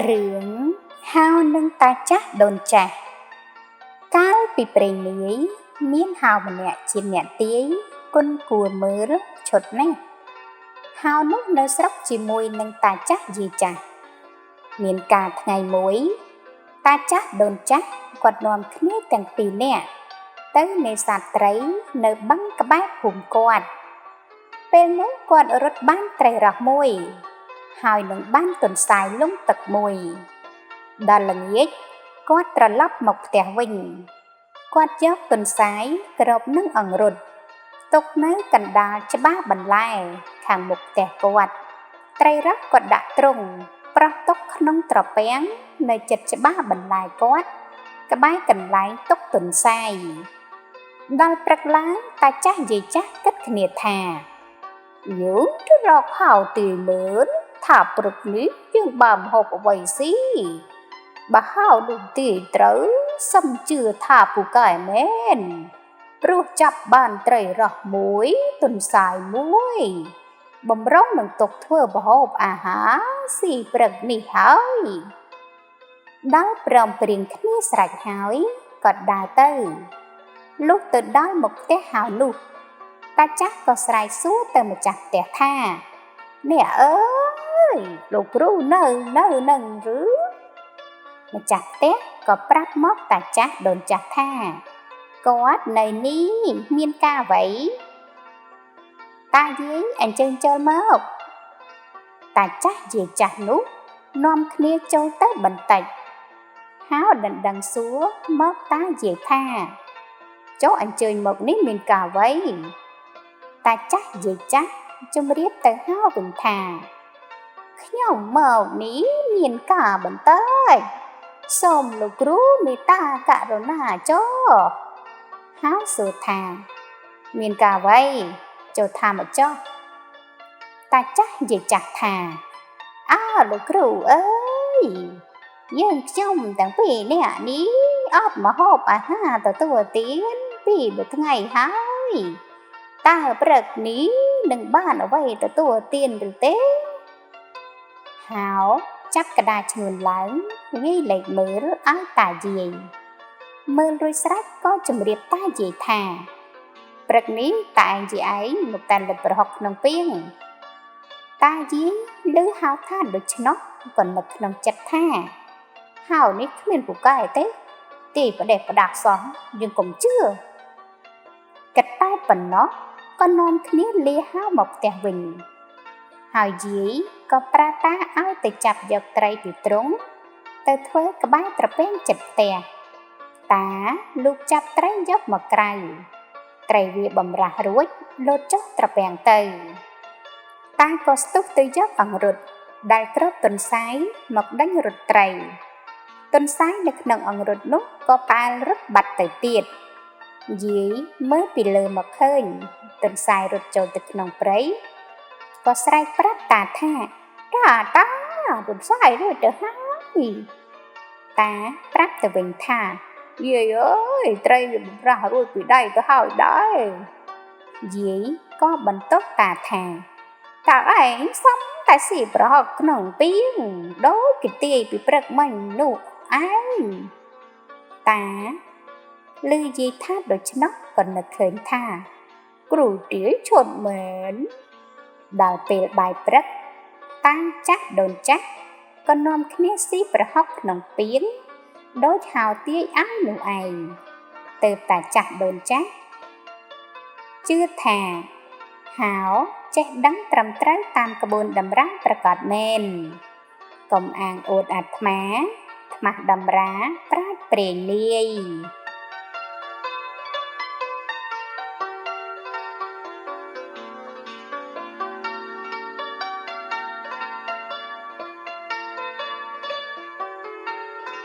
រឿងហៅនឹងតាចាស់ដូនចាស់កាលពីព្រេងនាយមានហៅម្នាក់ជាអ្នកទាយគុនគួរមើលឈុតណាស់ហៅនោះនៅស្រុកជាមួយនឹងតាចាស់យាយចាស់មានការថ្ងៃមួយតាចាស់ដូនចាស់គាត់នាំគ្នាទាំងពីរនាក់ទៅនេសាទត្រីនៅបឹងក្បែរភូមិគាត់ពេលនោះគាត់រត់បានត្រីរ៉ស់មួយហើយនឹងបានទន្សាយលងទឹកមួយដល់ល្ងាចគាត់ត្រឡប់មកផ្ទះវិញគាត់យកទន្សាយគ្របនឹងអង្រុតទុកនៅកណ្ដាលច្បារបន្លែខាងមុខផ្ទះគាត់ត្រីរ៉ស់គាត់ដាក់ទ្រុងប្រោះទុកក្នុងត្រពាំងនៅជិតច្បារបន្លែគាត់ក្បែរកន្លែងទុកទន្សាយដល់ព្រឹកឡើងតាចាស់យាយចាស់គិតគ្នាថាយើងទៅរកហៅទីមើលថាព្រឹកនេះយើងបានហូបអ្វីស៊ីបើហៅនោះទីត្រូវសំជឿថាពូកែមែនព្រោះចាប់បានត្រីរ៉ស់មួយទន្សាយមួយបំរុងនឹងទុកធ្វើម្ហូបអាហារស៊ីព្រឹកនេះហើយដល់ព្រមព្រៀងគ្នាស្រេចហើយក៏ដើរទៅលុះទៅដល់មុខផ្ទះហៅនោះតាចាស់ក៏ស្រែកសួរទៅម្ចាស់ផ្ទះថាអ្នកអើយលោកគ្រូនៅនឹងឬម្ចាស់ផ្ទះក៏ប្រាប់មកតាចាស់ដូនចាស់ថាគាត់នៅនេះមានការអ្វីតាយាយអញ្ជើញចូលមកតាចាស់យាយចាស់នោះនាំគ្នាចូលទៅបន្តិចហៅដណ្ដឹងសួរមកតាយាយថាចុះអញ្ជើញមកនេះមានការអ្វីតាចាស់យាយចាស់ជំរាបទៅហៅវិញថាខ្ញុំមកនេះមានការបន្តិចសូមលោកគ្រូមេត្តាករុណាចុះហៅសួរថាមានការអ្វីចូលថាមកចុះតាចាស់យាយចាស់ថាលោកគ្រូអើយយើងខ្ញុំទាំងពីរនាក់នេះអត់មកហូបអាហារទទួលទានពីមួយថ្ងៃហើយតើព្រឹកនេះនឹងបានអ្វីទទួលទានឬទេហៅចាប់ក្តារឈ្នួនឡើងវាយលេខមើលឲ្យតាយាយមើលរួចស្រេចក៏ជម្រាបតាយាយថាព្រឹកនេះតាឯងជាឯងមកតែលិតប្រហុកក្នុងពាងតាយាយឮហៅថាដូច្នោះក៏នឹកក្នុងចិត្តថាហៅនេះគ្មានពូកែទេទីប្រដេះប្រដាសោះយើងកុំជឿគិតតែប៉ុណ្ណោះក៏នាំគ្នាលាហៅមកផ្ទះវិញហើយយាយក៏ប្រាតាឲ្យទៅចាប់យកត្រីពីទ្រុងទៅធ្វើក្បែរត្រពាំងចិត្តផ្ទះតាលូកចាប់ត្រីយកមកក្រៅត្រីវាបំរាស់រួចលោតចុះត្រពាំងទៅតាក៏ស្ទុះទៅយកអង្រុតដែលគ្របទន្សាយមកដេញរត់ត្រីទន្សាយនៅក្នុងអង្រុតនោះក៏ប៉ាលរត់បាត់ទៅទៀតយាយមើលពីលើមកឃើញទន្សាយរត់ចូលទៅក្នុងព្រៃក៏ស្រែកប្រាប់តាថាតាទន្សាយរួចទៅហើយតាប្រាប់ទៅវិញថាយាយអើយត្រីវាបំរាស់រួចពីដៃទៅហើយដែរយាយក៏បន្ទោសតាថាតើឯងសំតែស៊ីប្រហុកក្នុងពាងដូចគេទាយពីព្រឹកមិញនោះឯងតាឮយាយថាដូច្នោះក៏នឹកឃើញថាគ្រូទាយឈុតមែនដល់ពេលបាយព្រឹកតាចាស់ដូនចាស់ក៏នាំគ្នាស៊ីប្រហុកក្នុងពាង ដូចហៅទាយឲ្យនោះឯងទើបតែចាស់ដូនចាស់ជឿថាហៅចេះដឹងត្រឹមត្រូវតាមក្បួនតម្រាប្រកបមែនកុំអាងអួតអាត្មាថ្មាស់តម្រាប្រាជ្ញព្រេងនាយ